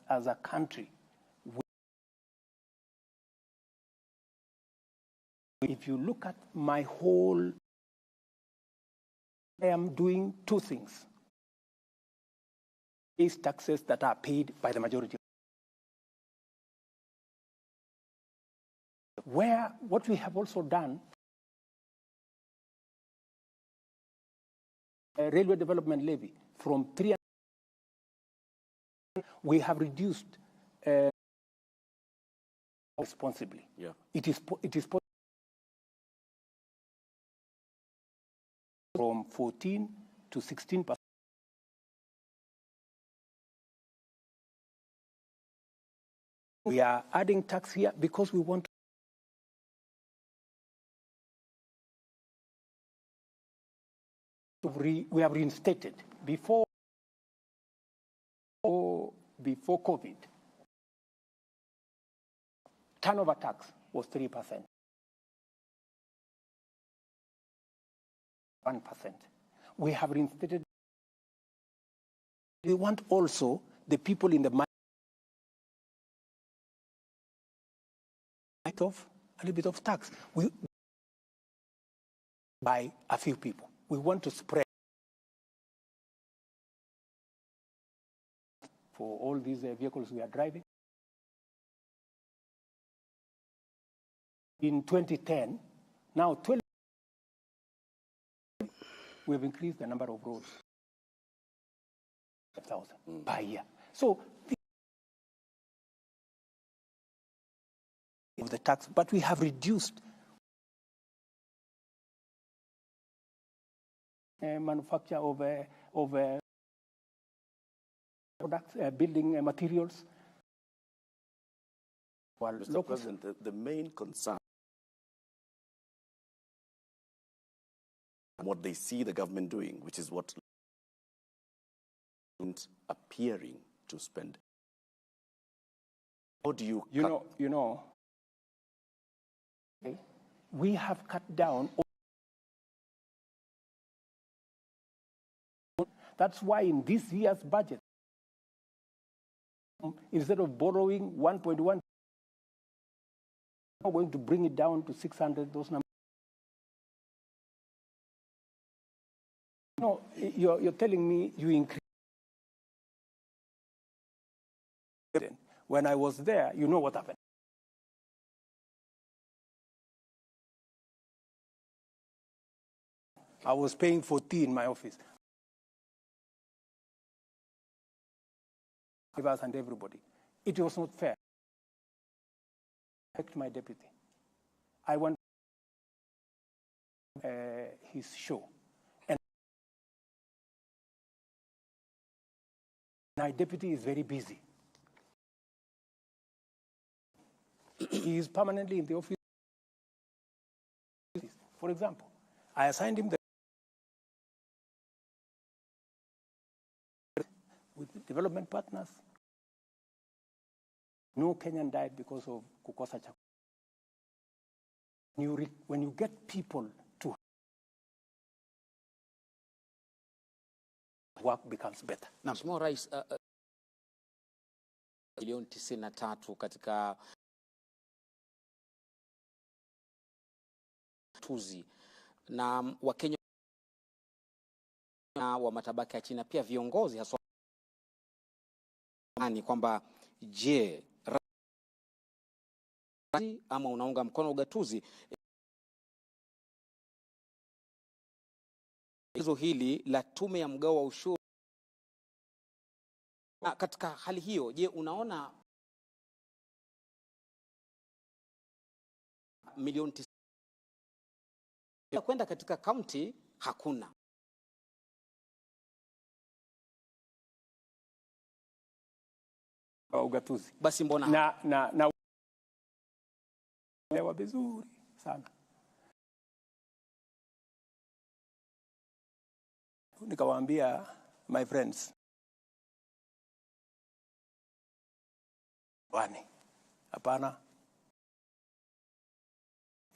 As a country, if you look at my whole, I am doing two things. Is taxes that are paid by the majority. Where what we have also done, a railway development levy from 3, we have reduced responsibly. Yeah. It is from 14 to 16%. We are adding tax here because we want to we have reinstated before COVID. Turnover tax was 3%. 1%. We have reinstated. We want also the people in the of a little bit of tax. by a few people. We want to spread for all these vehicles we are driving. In 2010, now 12, we've increased the number of roads, 1,000 per year. So the tax, but we have reduced manufacture of products, building materials. Well, Mr. President, the main concern, what they see the government doing, which is what appearing to spend. How do you okay, we have cut down. That's why in this year's budget, instead of borrowing 1.1, we're going to bring it down to 600, those numbers. No, you're telling me you increase. When I was there, you know what happened. I was paying for tea in my office. Us and everybody. It was not fair. I my deputy. I want his show. And my deputy is very busy. He is permanently in the office. For example, I assigned him with development partners. No Kenyan died because of kukosa chakula. When you get people to work becomes better. Mheshimiwa Rais, milioni 93 katika tuzi na Wakenya wa matabaka ya chini, pia viongozi haswa ni kwamba je, ama unaunga mkono ugatuzi hizo hili la tume ya mgao wa ushuru? Katika hali hiyo, je, unaona milioni 90 kwenda katika kaunti hakuna? Ugatuzi. Basi mbona na lewa vizuri sana. Nikawaambia my friends, wani, hapana,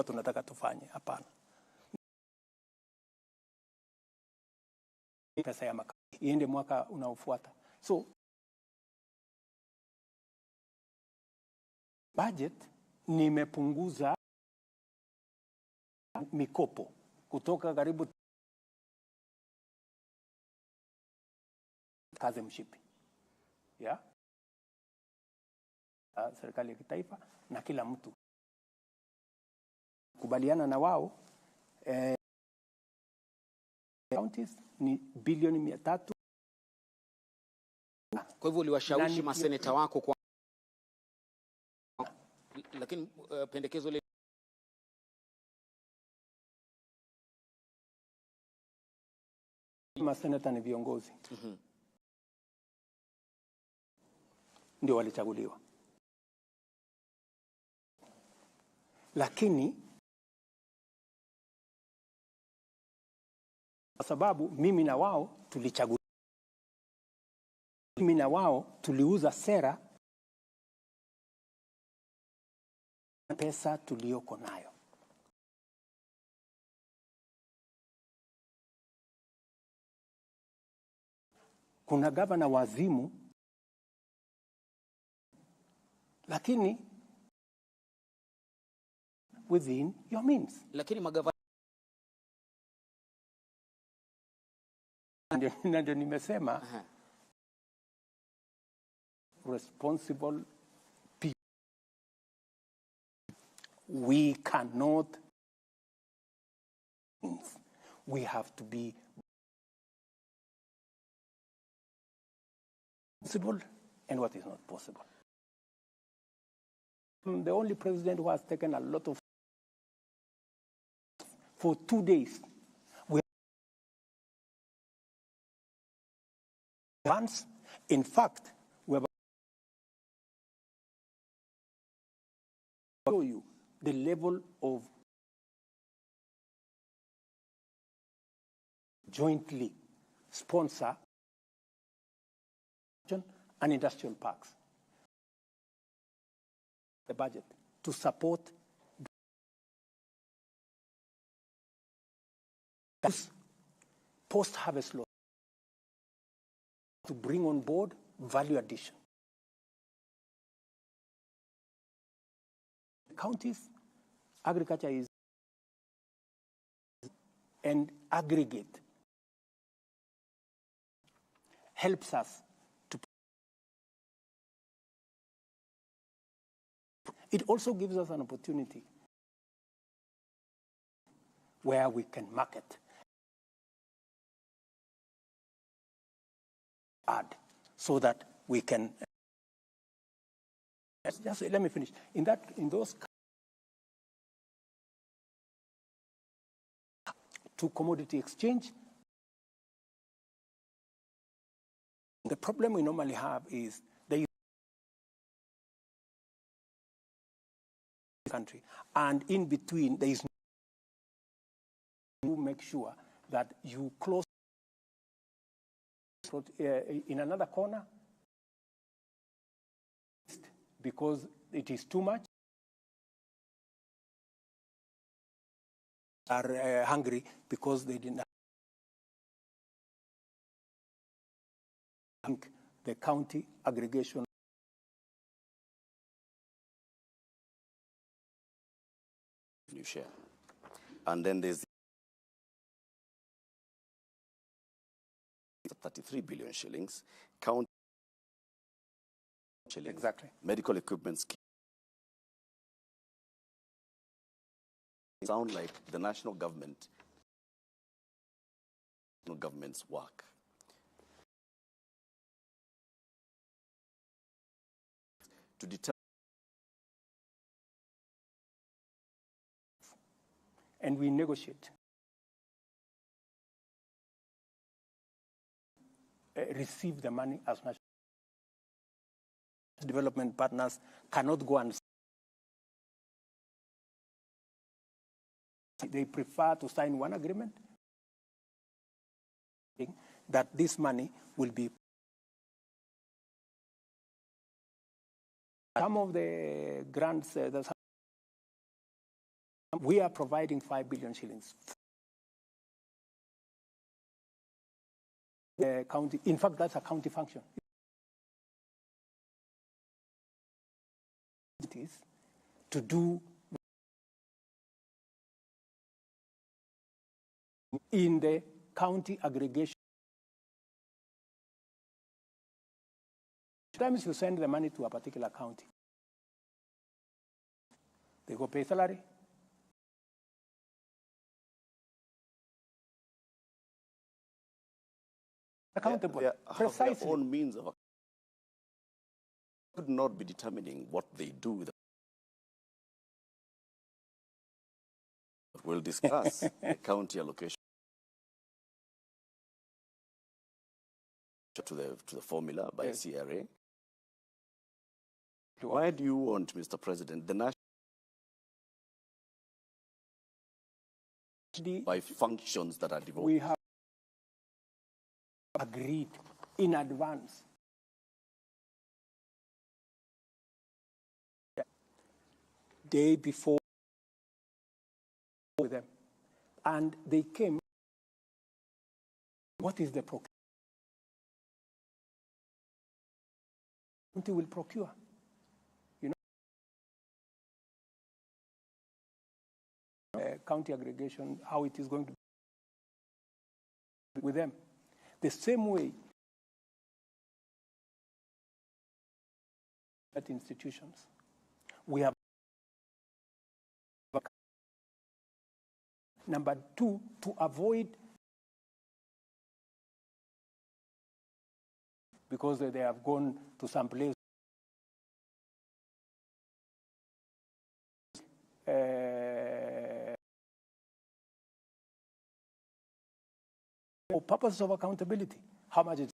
tunataka tufanye, hapana. Pesa ya maka iende mwaka unaofuata. So budget nimepunguza mikopo kutoka karibu kazi mshipi. Yeah? Serikali ya kitaifa na kila mtu kubaliana na wao counties ni bilioni 300. Kwa hivyo uliwashawishi maseneta wako kwa, lakini pendekezo ile maseneta ni viongozi. Ndio walichaguliwa. Lakini kwa sababu mimi na wao tulichaguliwa, mimi na wao tuliuza sera pesa tuliyoko nayo. Kuna gavana wazimu, lakini within your means. Lakini magavana ndio nimesema responsible people. We cannot, we have to be possible and what is not possible. I'm the only president who has taken a lot of for 2 days. We once, in fact, we have show you the level of jointly sponsor and industrial parks. The budget to support post-harvest loss to bring on board value addition. Counties, agriculture is and aggregate helps us to. It also gives us an opportunity where we can market, add, so that we can. Just let me finish. In those to commodity exchange, the problem we normally have is the country, and in between there is to make sure that you close in another corner because it is too much, are hungry because they didn't think the county aggregation you share. And then there's 33 billion shillings, county shillings, exactly medical equipment scheme. Sound like the national government's work. To determine and we negotiate. Receive the money as national development partners cannot go and they prefer to sign one agreement that this money will be. Some of the grants we are providing 5 billion shillings. The county, in fact, that's a county function. It is to do in the county aggregation. Sometimes you send the money to a particular county. They go pay salary. Accountable. They precisely. have their own means of. Could not be determining what they do with. We'll discuss the county allocation to the formula by CRA. Why do you want, Mr. President, the national by functions that are devoted? We have agreed in advance. Day before with them. And they came. What is the procurement? County will procure. You know, county aggregation, how it is going to be with them. the same way at institutions. We have number 2, to avoid, because they have gone to some place for purposes of accountability, how much it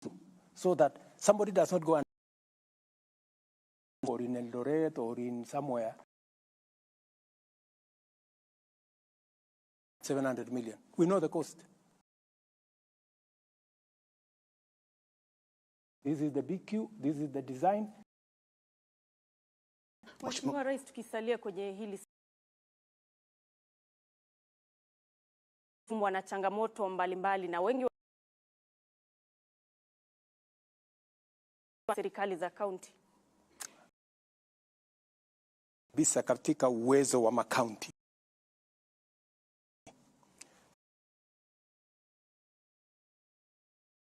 is, so that somebody does not go and or in Eldoret or in somewhere 700 million. We know the cost. This is the BQ, this is the design. Mheshimiwa Rais, tukisalia kwenye hili fumbwa na changamoto mbalimbali na wengi wa serikali za kaunti. Bisa katika uwezo wa makaunti.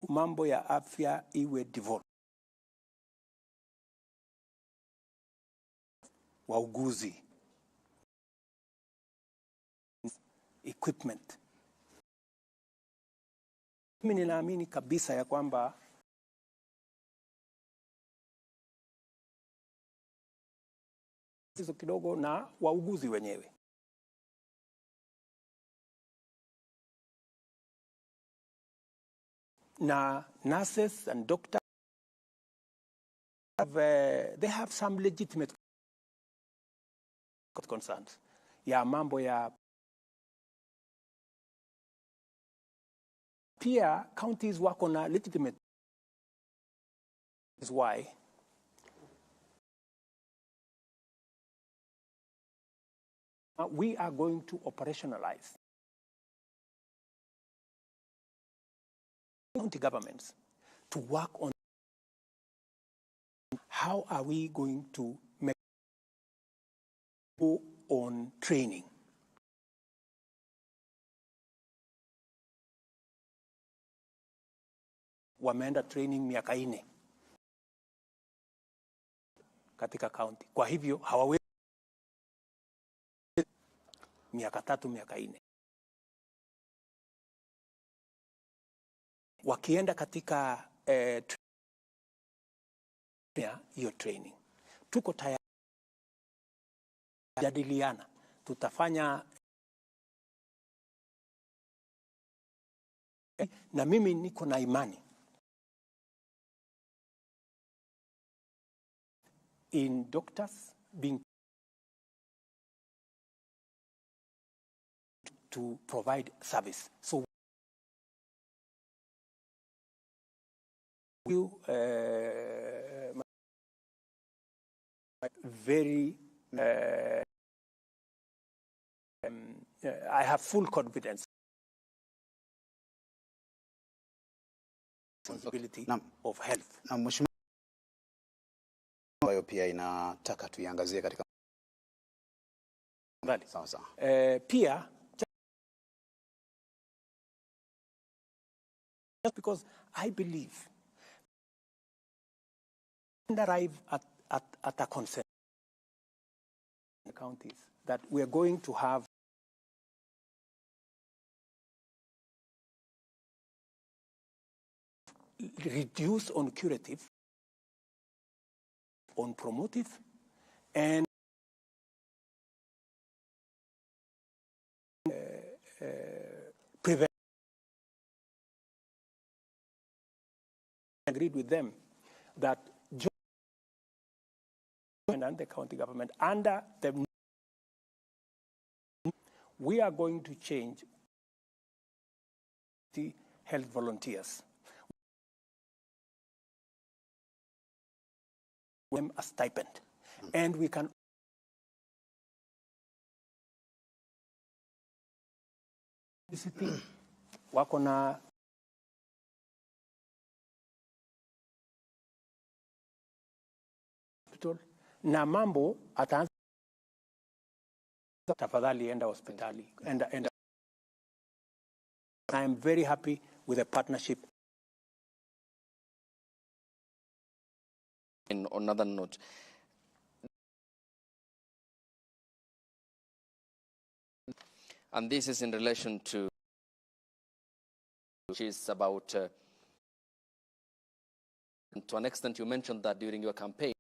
Mambo ya afya iwe devolved. Wauguzi, equipment. Mimi ninaamini kabisa ya kwamba hizo kidogo na wauguzi wenyewe. Na nurses and doctors they have some legitimate concerns. Ya mambo ya pia counties wako na legitimate is why we are going to operationalize county governments to work on how are we going to make go on training. Wameenda training miaka 4 katika county. Kwa hivyo hawawezi miaka 3 miaka 4. Wakienda katika hiyo training, tuko tayari jadiliana, tutafanya. Na mimi niko na imani in doctors being to provide service. So you very I have full confidence responsibility of health. Na mheshimiwa, ambayo pia inataka tuiangazie katika sawa sawa. Pia just because I believe and arrive at a consensus in the counties that we are going to have reduce on curative, on promotive, and prevent. I agreed with them that and the county government under the we are going to change the health volunteers. Them a stipend, and we can wako na na mambo ataanza, tafadhali enda hospitali, enda I am very happy with the partnership. On another note, and this is in relation to, which is about, to an extent you mentioned that during your campaign,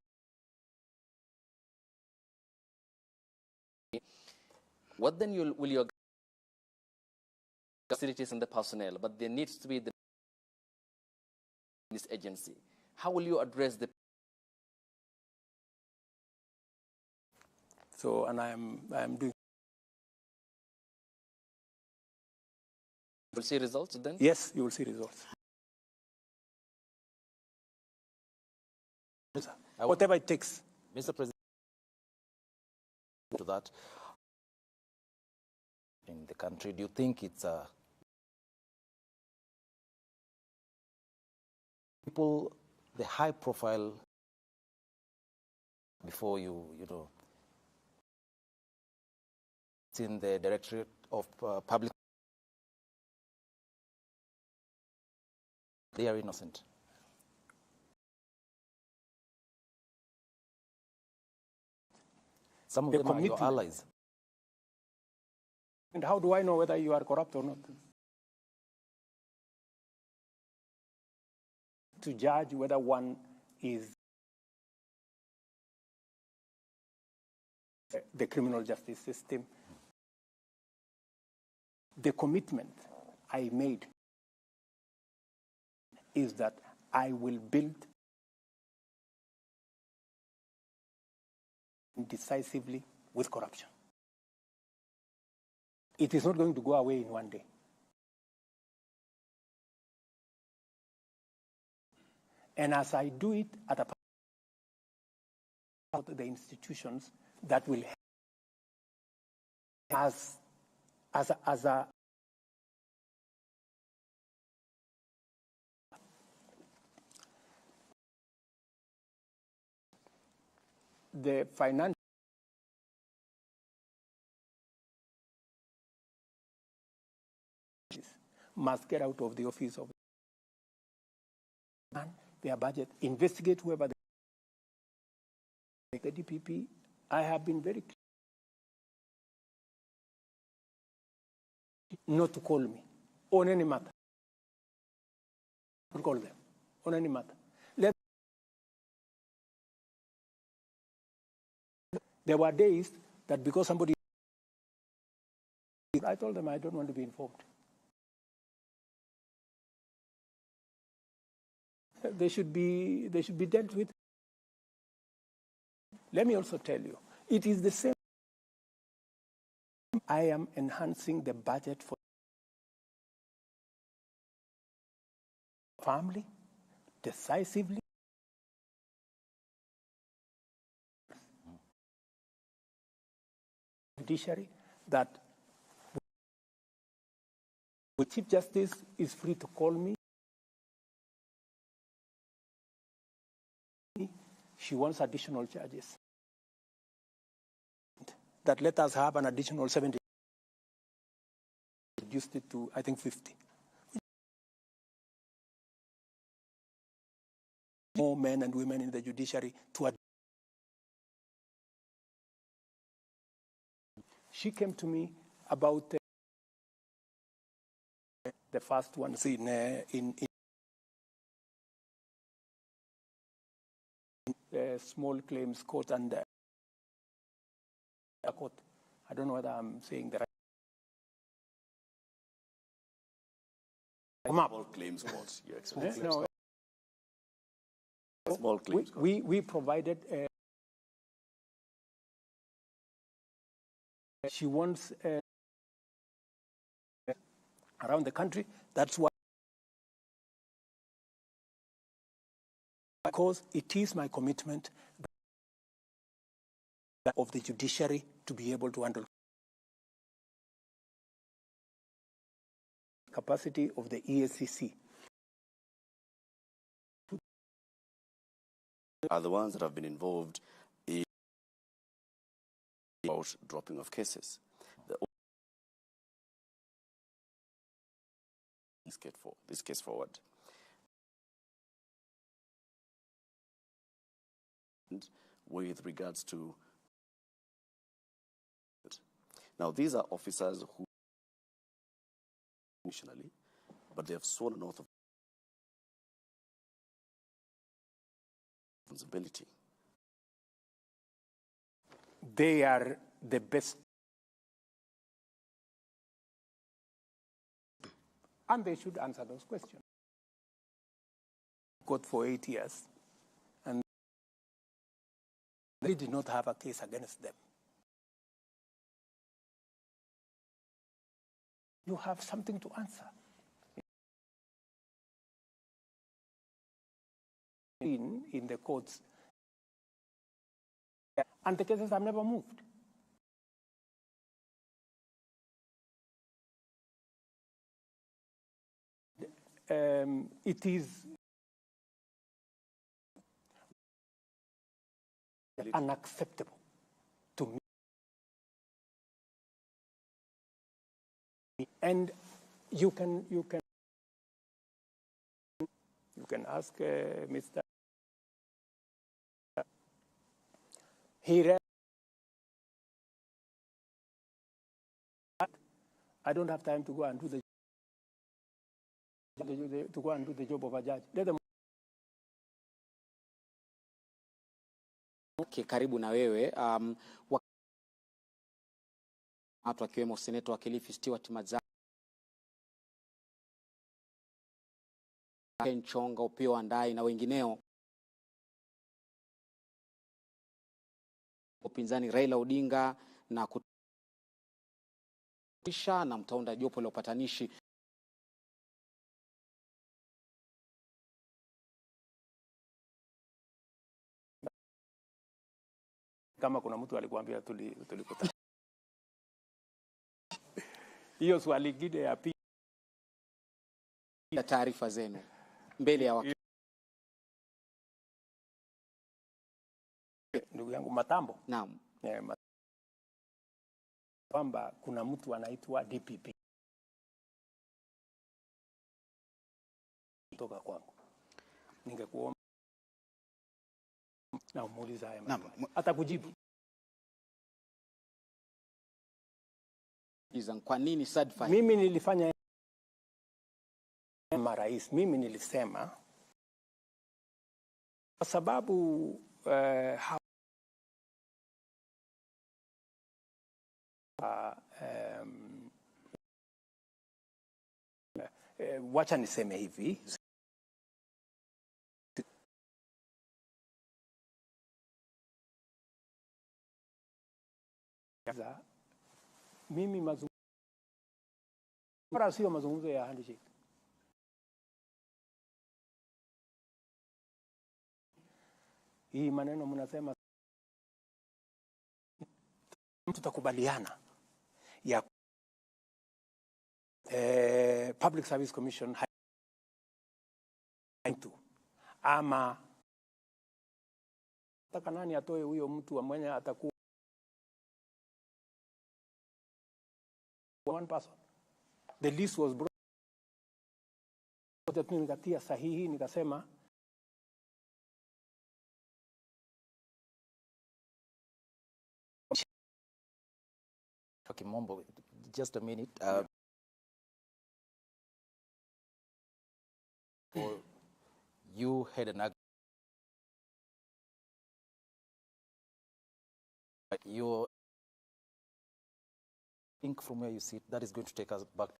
what then will your facilities and the personnel, but there needs to be this agency. How will you address the? So, and I am doing. We'll see results then? Yes, you will see results. Whatever it takes. Mr. President, to that, in the country, do you think it's people, the high profile, before you know, it's in the Directorate of Public, they are innocent? Some of them are your allies. And how do I know whether you are corrupt or not? To judge whether one is the criminal justice system. The commitment I made is that I will build decisively with corruption. It is not going to go away in one day. And as I do it at the institutions that will help as a the financial must get out of the office of their budget, investigate whoever the DPP. I have been very clear not to call me on any matter. Don't call them on any matter. There were days that because somebody, I told them I don't want to be informed. They should be dealt with. Let me also tell you, it is the same. I am enhancing the budget for family decisively. Judiciary, that the Chief Justice is free to call me. She wants additional charges. That let us have an additional 70. Reduced it to, I think, 50. More men and women in the judiciary to. She came to me about the first ones in small claims court and court. I don't know whether I'm saying the right. Small claims court, you explain. No. Small claims court. We provided. She wants around the country. That's why, because it is my commitment of the judiciary to be able to handle capacity of the EACC. Are the ones that have been involved in about dropping of cases. this case forward. And with regards to now, these are officers who initially, but they have sworn an oath of responsibility. They are the best. And they should answer those questions. Got for 8 years, and they did not have a case against them. You have something to answer. In the courts, and the cases have never moved. It is unacceptable to me. And you can ask Mr. I don't have time to go and do the job of a judge. Let them. Karibu na wewe watu akiwemo seneta wa Kilifi Stewart Mazza, Nchonga, Upio Andai na wengineo, upinzani Raila Odinga na kutisha na mtaunda jopo la upatanishi kama kuna mtu alikuambia tulikutana. Hiyo swali lingine ya pili, taarifa zenu mbele ya wakati. Ndugu yangu Matambo. Naam. Kwamba kuna mtu anaitwa DPP kutoka kwangu. Ningekuomba na umuuliza haya maswali. Atakujibu. Kwa nini sadfa? Mimi nilifanya marais, mimi nilisema kwa sababu wacha niseme hivi, mimi mazungumzo sio mazungumzo ya handshake. Hii maneno mnasema tutakubaliana ya Public Service Commission ama taka nani atoe huyo mtu mwenye atakuwa one person. The list was brought. Nikatia sahihi nikasema Kimombo, just a minute. You had an argument. You think from where you sit, that is going to take us back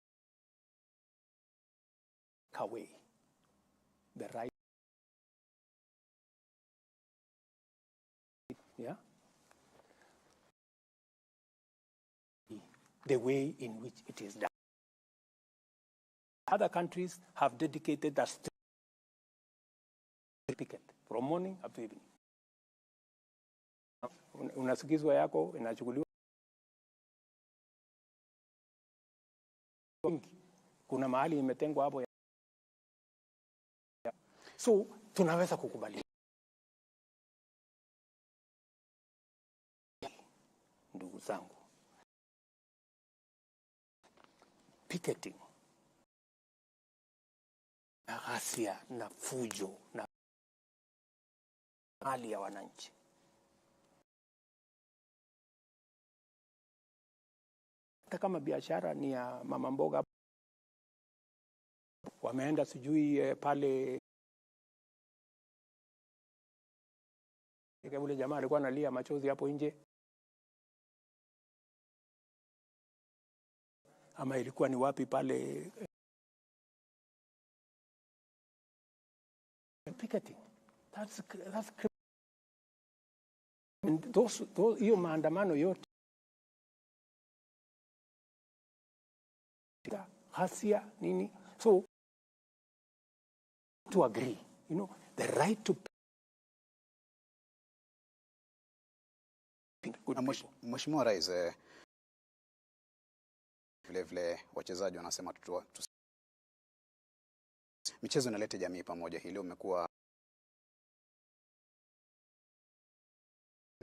away the right, yeah, the way in which it is done. Other countries have dedicated a picket from morning up to evening. Unasikizwa yako inachukuliwa. Kuna mahali imetengwa hapo. So tunaweza kukubali. Ndugu zangu, picketing ghasia na fujo na hali ya wananchi. Hata kama biashara ni ya mama mboga, wameenda sijui pale, ule jamaa alikuwa analia machozi hapo nje, ama ilikuwa ni wapi pale picketing. That's hiyo maandamano yote ghasia nini, so to agree, you know, the right to Mheshimiwa Rais, vile wachezaji wanasema michezo inaleta jamii pamoja. Hili umekuwa,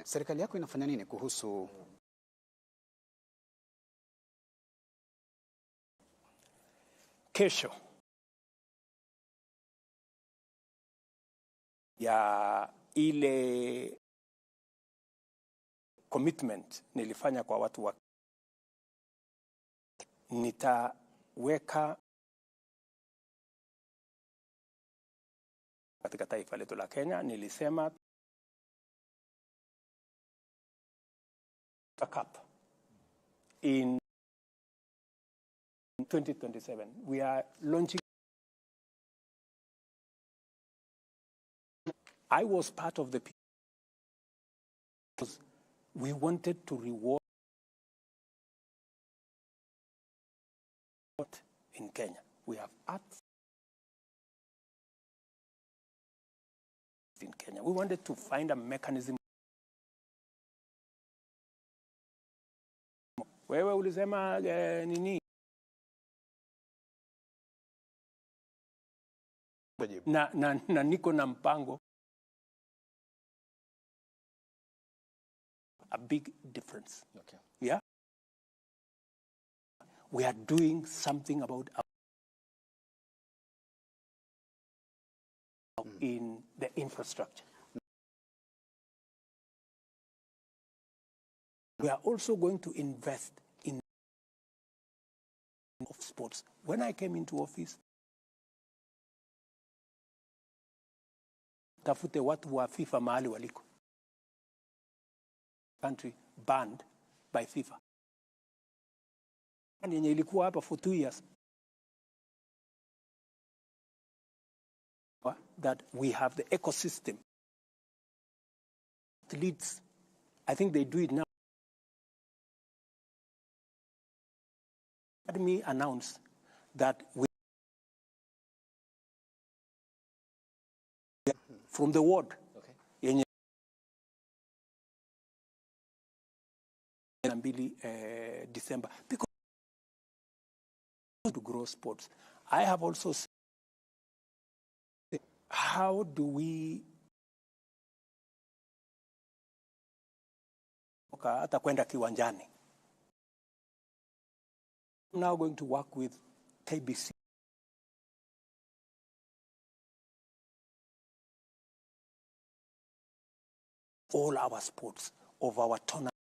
serikali yako inafanya nini kuhusu kesho ya ile commitment nilifanya kwa watu wa, nitaweka katika taifa letu la Kenya. Nilisema cup in 2027 we are launching. I was part of the people because we wanted to reward in Kenya. We have arts in Kenya. We wanted to find a mechanism. Wewe ulisema nini? Na niko na mpango, a big difference. Okay. Yeah. We are doing something about in the infrastructure. We are also going to invest in of sports. When I came into office, tafute watu wa FIFA mahali waliko. Country banned by FIFA. And yenye ilikuwa hapa for 2 years. That we have the ecosystem. It leads, I think they do it now. Let me announce that we, from the ward, okay, December, because to grow sports. I have also said, how do we hata kwenda kiwanjani? I'm now going to work with KBC. All our sports of our tournament,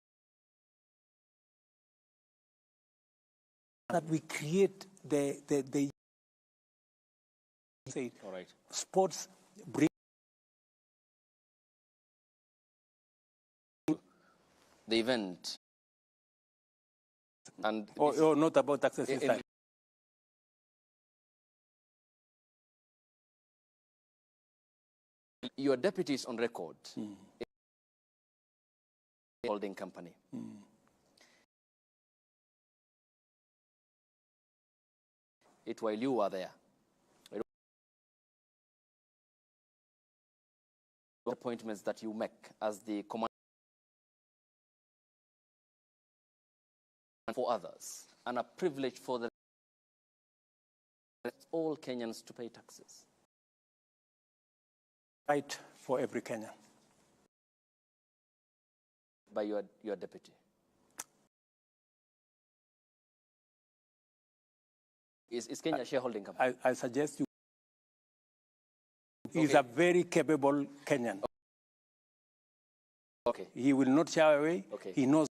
that we create the say, all right, sports bring the event. And not about access this time. Your deputy is on record. Holding company. It while you were there. Appointments that you make as the commander for others, and a privilege for the all Kenyans to pay taxes. Right for every Kenyan. By your deputy. Is Kenya a shareholding company? I suggest you He's a very capable Kenyan. Okay. He will not shy away. Okay. He knows.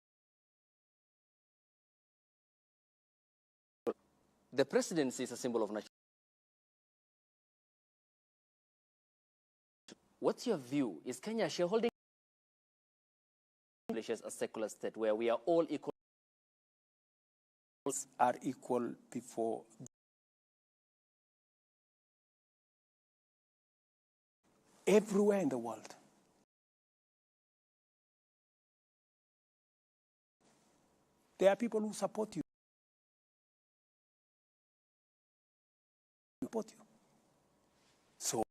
The presidency is a symbol of national. What's your view? Is Kenya shareholding a secular state where we are all equal? Are equal before everywhere in the world. There are people who support you. So,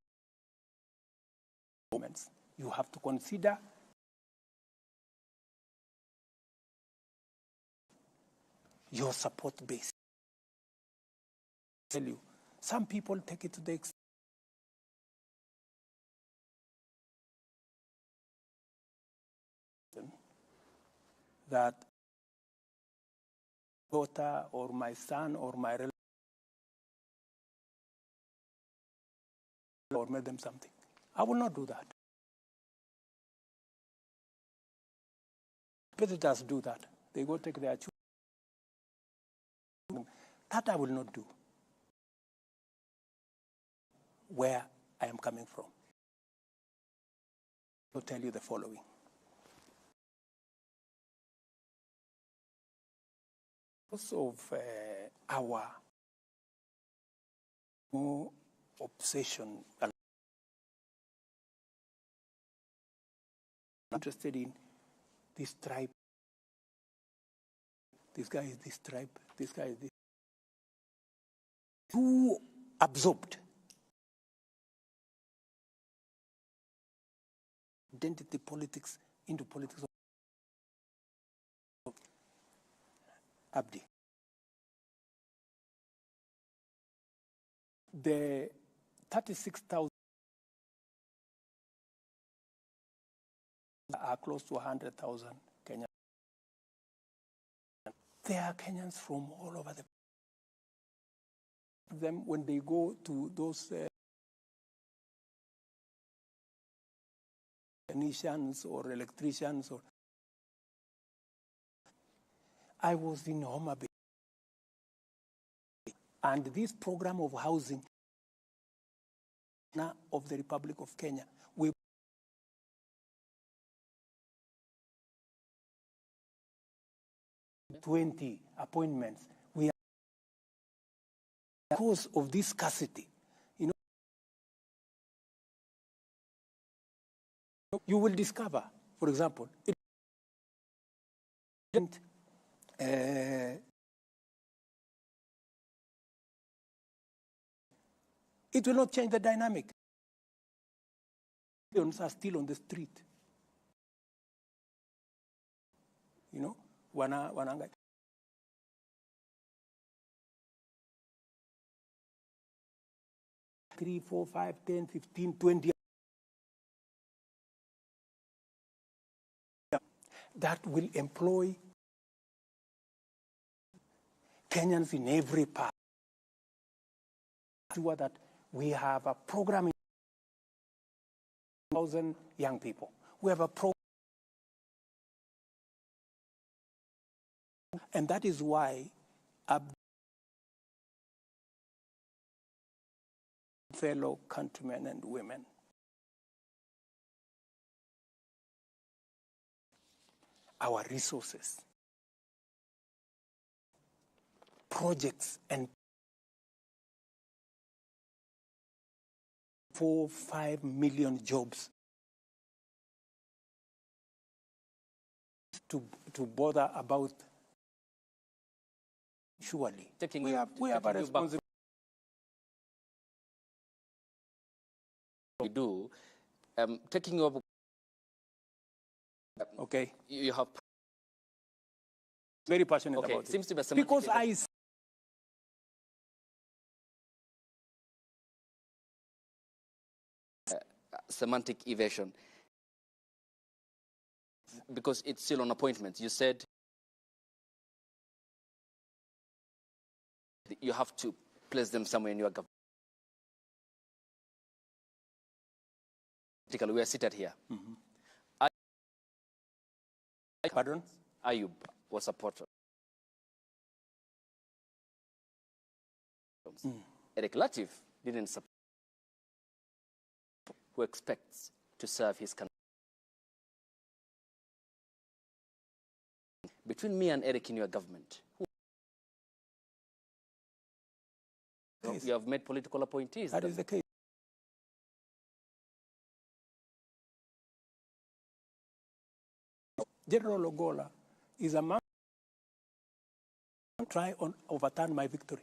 you have to consider your support base. I tell you, some people take it to the extent that daughter or my son or my relative or made them something. I will not do that. Competitors do that. They go take their children. That I will not do. Where I am coming from. I'll tell you the following. Because of our more obsession, I'm interested in this tribe. This guy is this tribe. This guy is this. Who absorbed identity politics into politics of Abdi. The 36,000 are close to 100,000 Kenyans. There are Kenyans from all over the them when they go to those technicians or electricians. Or I was in Homa Bay, and this program of housing of the Republic of Kenya, we 20 appointments. We are because of this scarcity. You know, you will discover, for example, it will not change the dynamic. Millions are still on the street. You know, wananga. 3, 4, 5, 10, 15, 20. That will employ Kenyans in every part. Sure that we have a program in 1,000 young people. We have a program. And that is why fellow countrymen and women, our resources, projects, and 4-5 million jobs to bother about. Surely, we have a responsibility. We do. Taking you up. Okay. You have. Very passionate Okay. about it. Seems to be a Because semantic evasion. Because it's still on appointment. You said you have to place them somewhere in your government. We are seated here. Pardon? Ayub was supported. Eric Latif didn't support. Who expects to serve his country? Between me and Eric in your government, you have made political appointees. That is the case. General Ogola is a man who try to overturn my victory.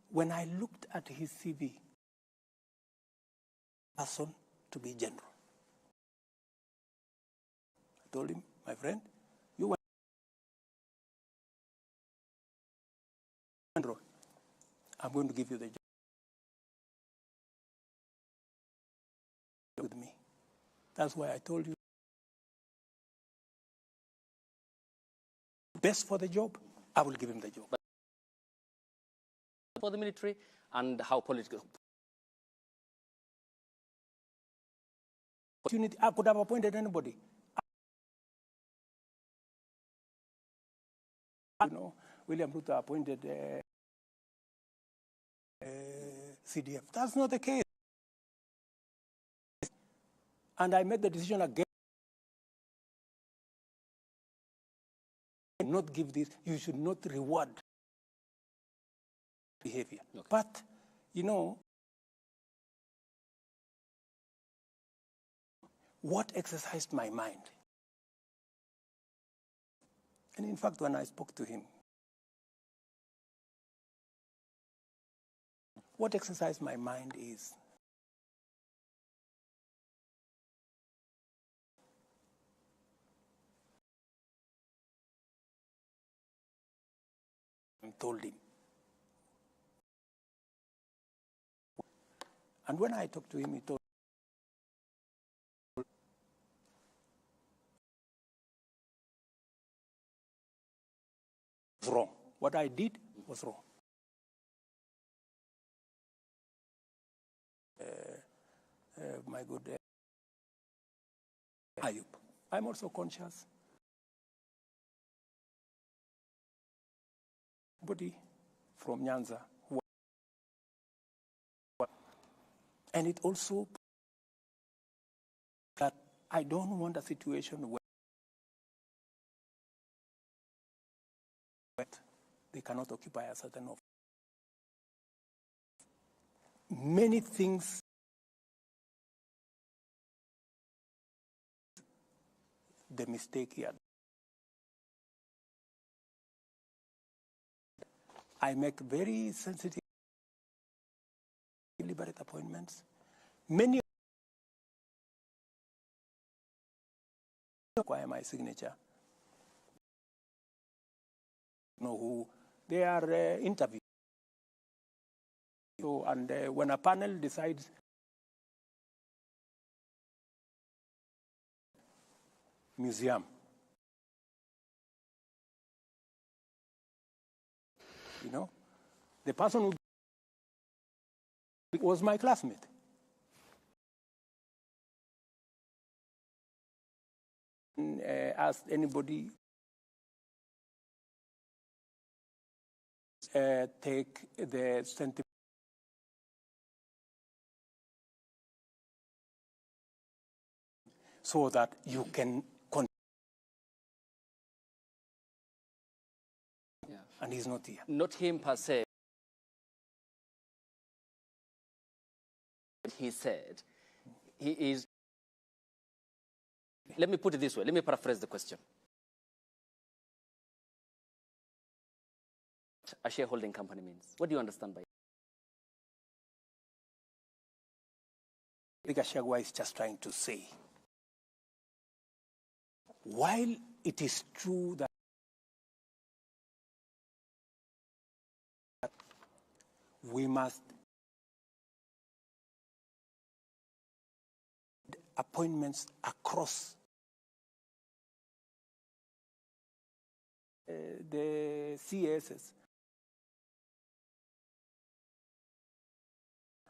When I looked at his CV, person to be general. I told him, my friend, you were general. I'm going to give you the job with me. That's why I told you. Best for the job, I will give him the job. For the military and how political. Opportunity, I could have appointed anybody. You know, William Ruto appointed CDF. That's not the case. And I made the decision again. Not give this, you should not reward behavior. Okay. But, you know, what exercised my mind? And in fact, when I spoke to him, what exercised my mind is I told him. And when I talked to him, he told me, it was wrong. What I did was wrong. My good Ayub, I'm also conscious. Somebody from Nyanza, and it also that I don't want a situation where they cannot occupy a certain office. Many things the mistake here. I make very sensitive deliberate appointments. Many require my signature. Know who they are interviewed. So, and when a panel decides museum, you know, the person who was my classmate. Asked anybody take the sentiment so that you can and he's not here. Not him per se. He said, he is, let me put it this way, let me paraphrase the question. A shareholding company means. What do you understand by it? Gachagua is just trying to say, while it is true that we must appointments across the CSs,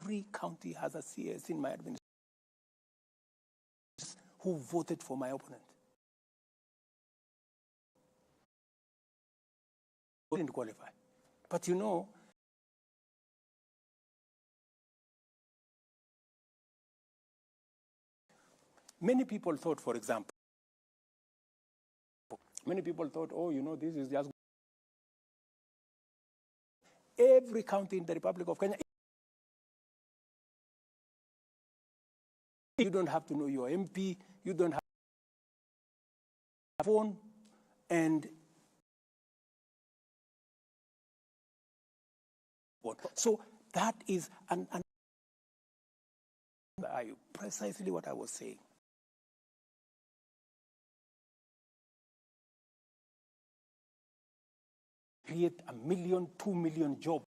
Every county has a CS in my administration who voted for my opponent. Didn't qualify. But you know, many people thought, for example, oh, you know, this is just every county in the Republic of Kenya. You don't have to know your MP, you don't have a phone, and so that is precisely what I was saying. Create 1 million, 2 million jobs.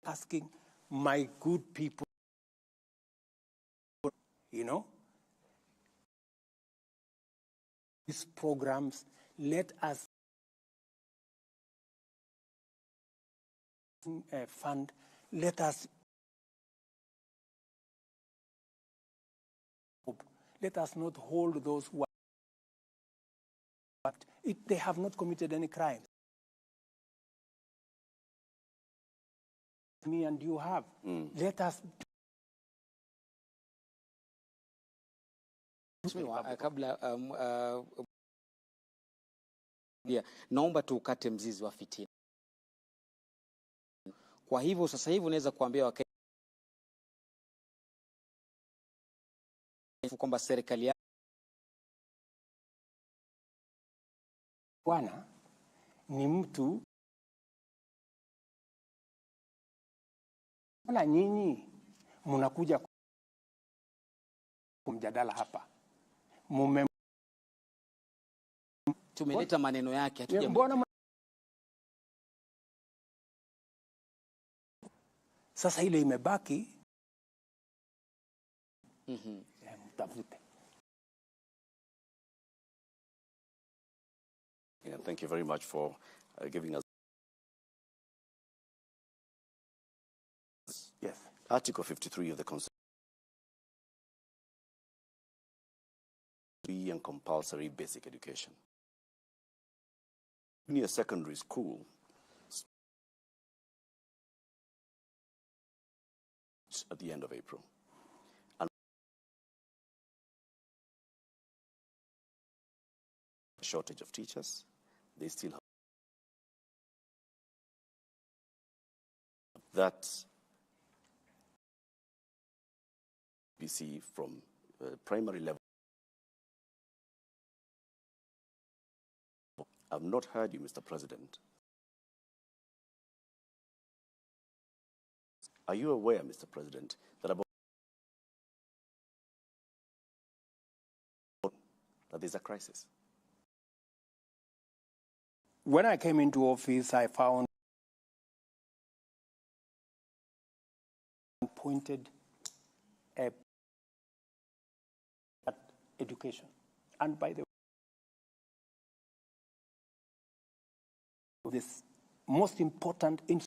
Asking my good people, you know, these programs, let us fund, let us not hold those who are, but they have not committed any crimes. Me and you have. Let us. Kabla naomba tukate mzizi wa fitina. Kwa hivyo sasa hivi unaweza kuambia Wakenya kwamba serikali Bwana ni mtu, wala nyinyi mnakuja kumjadala hapa. tumeleta maneno yake, hatuja sasa ile imebaki mtafute. Yeah, thank you very much for giving us. Yes. Article 53 of the Constitution. Free and compulsory basic education. Junior secondary school at the end of April. And shortage of teachers, they still have that BC from primary level. I've not heard you, Mr. President. Are you aware, Mr. President, that there's a crisis? When I came into office, I found appointed at education. And by the way, this most important in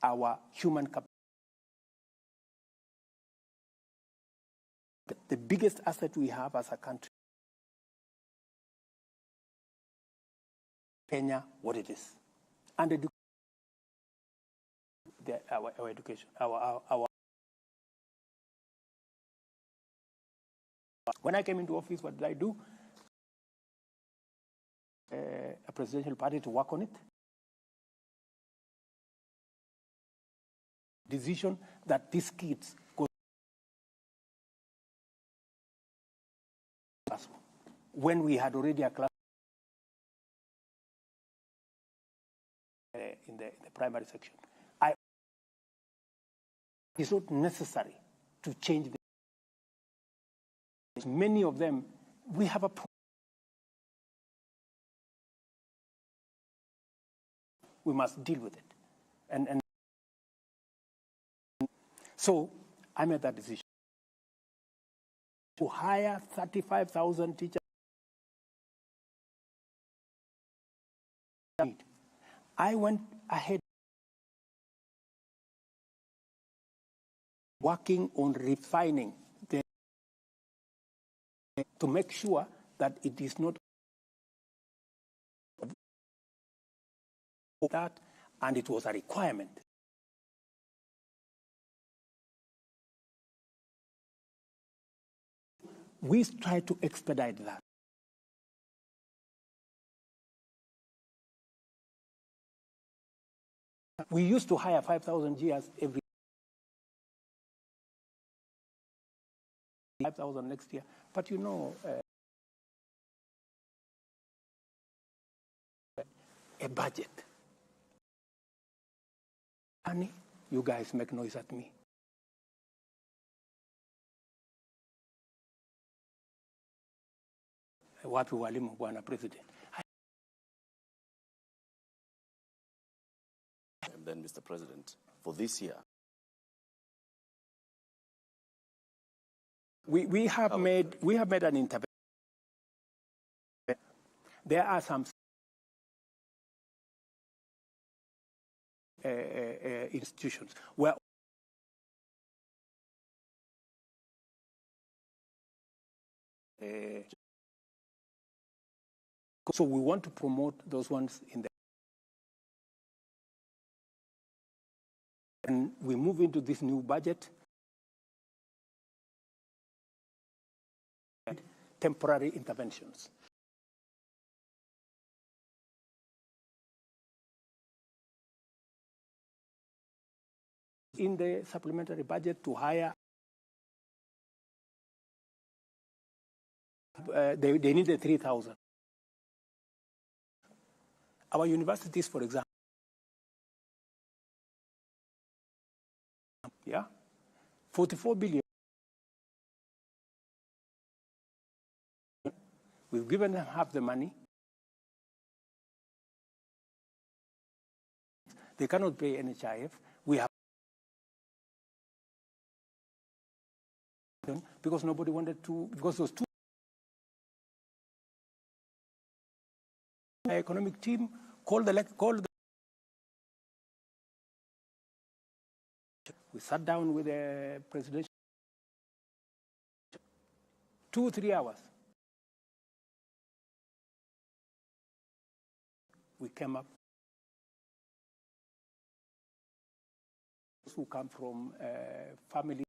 our human capital. The biggest asset we have as a country, Kenya, what it is, and our education, our. When I came into office, what did I do? A presidential party to work on it. Decision that these kids go when we had already a class in the primary section. It's not necessary to change many of them. We have a problem. We must deal with it. And so I made that decision to hire 35,000 teachers. I went ahead working on refining to make sure that it is not that, and it was a requirement. We try to expedite that. We used to hire 5,000 GIs every 5,000 next year, but you know, a budget. Honey, you guys make noise at me. Wapi walimu, Bwana President? And then, Mr. President, for this year, we have made an intervention. There are some institutions where so we want to promote those ones in the and we move into this new budget. Temporary interventions. In the supplementary budget to hire, they needed 3,000. Our universities, for example, yeah, 44 billion. We've given them half the money. They cannot pay NHIF. We have because nobody wanted to, because those two economic team called the we sat down with the presidential 2-3 hours. We came up who come from family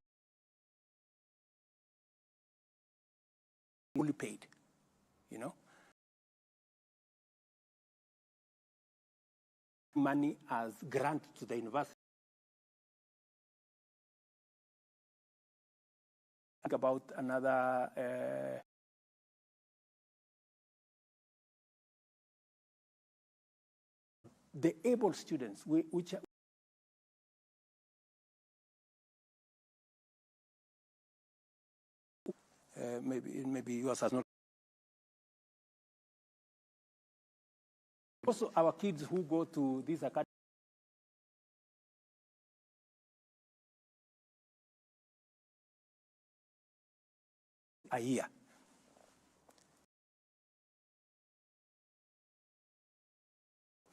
fully paid, you know. Money as grant to the university. Think about another the able students, which maybe yours has not. Also, our kids who go to these academies a year.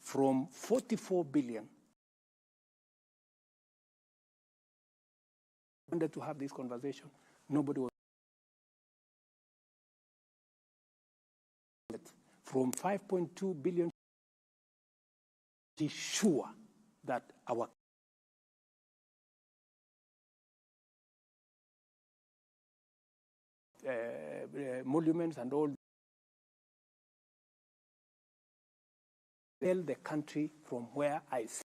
From 44 billion. I wanted to have this conversation. Nobody was. From 5.2 billion, be sure that our monuments and all tell the country from where I see.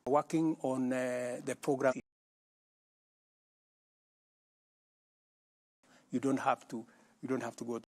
Working on the program. You don't have to go to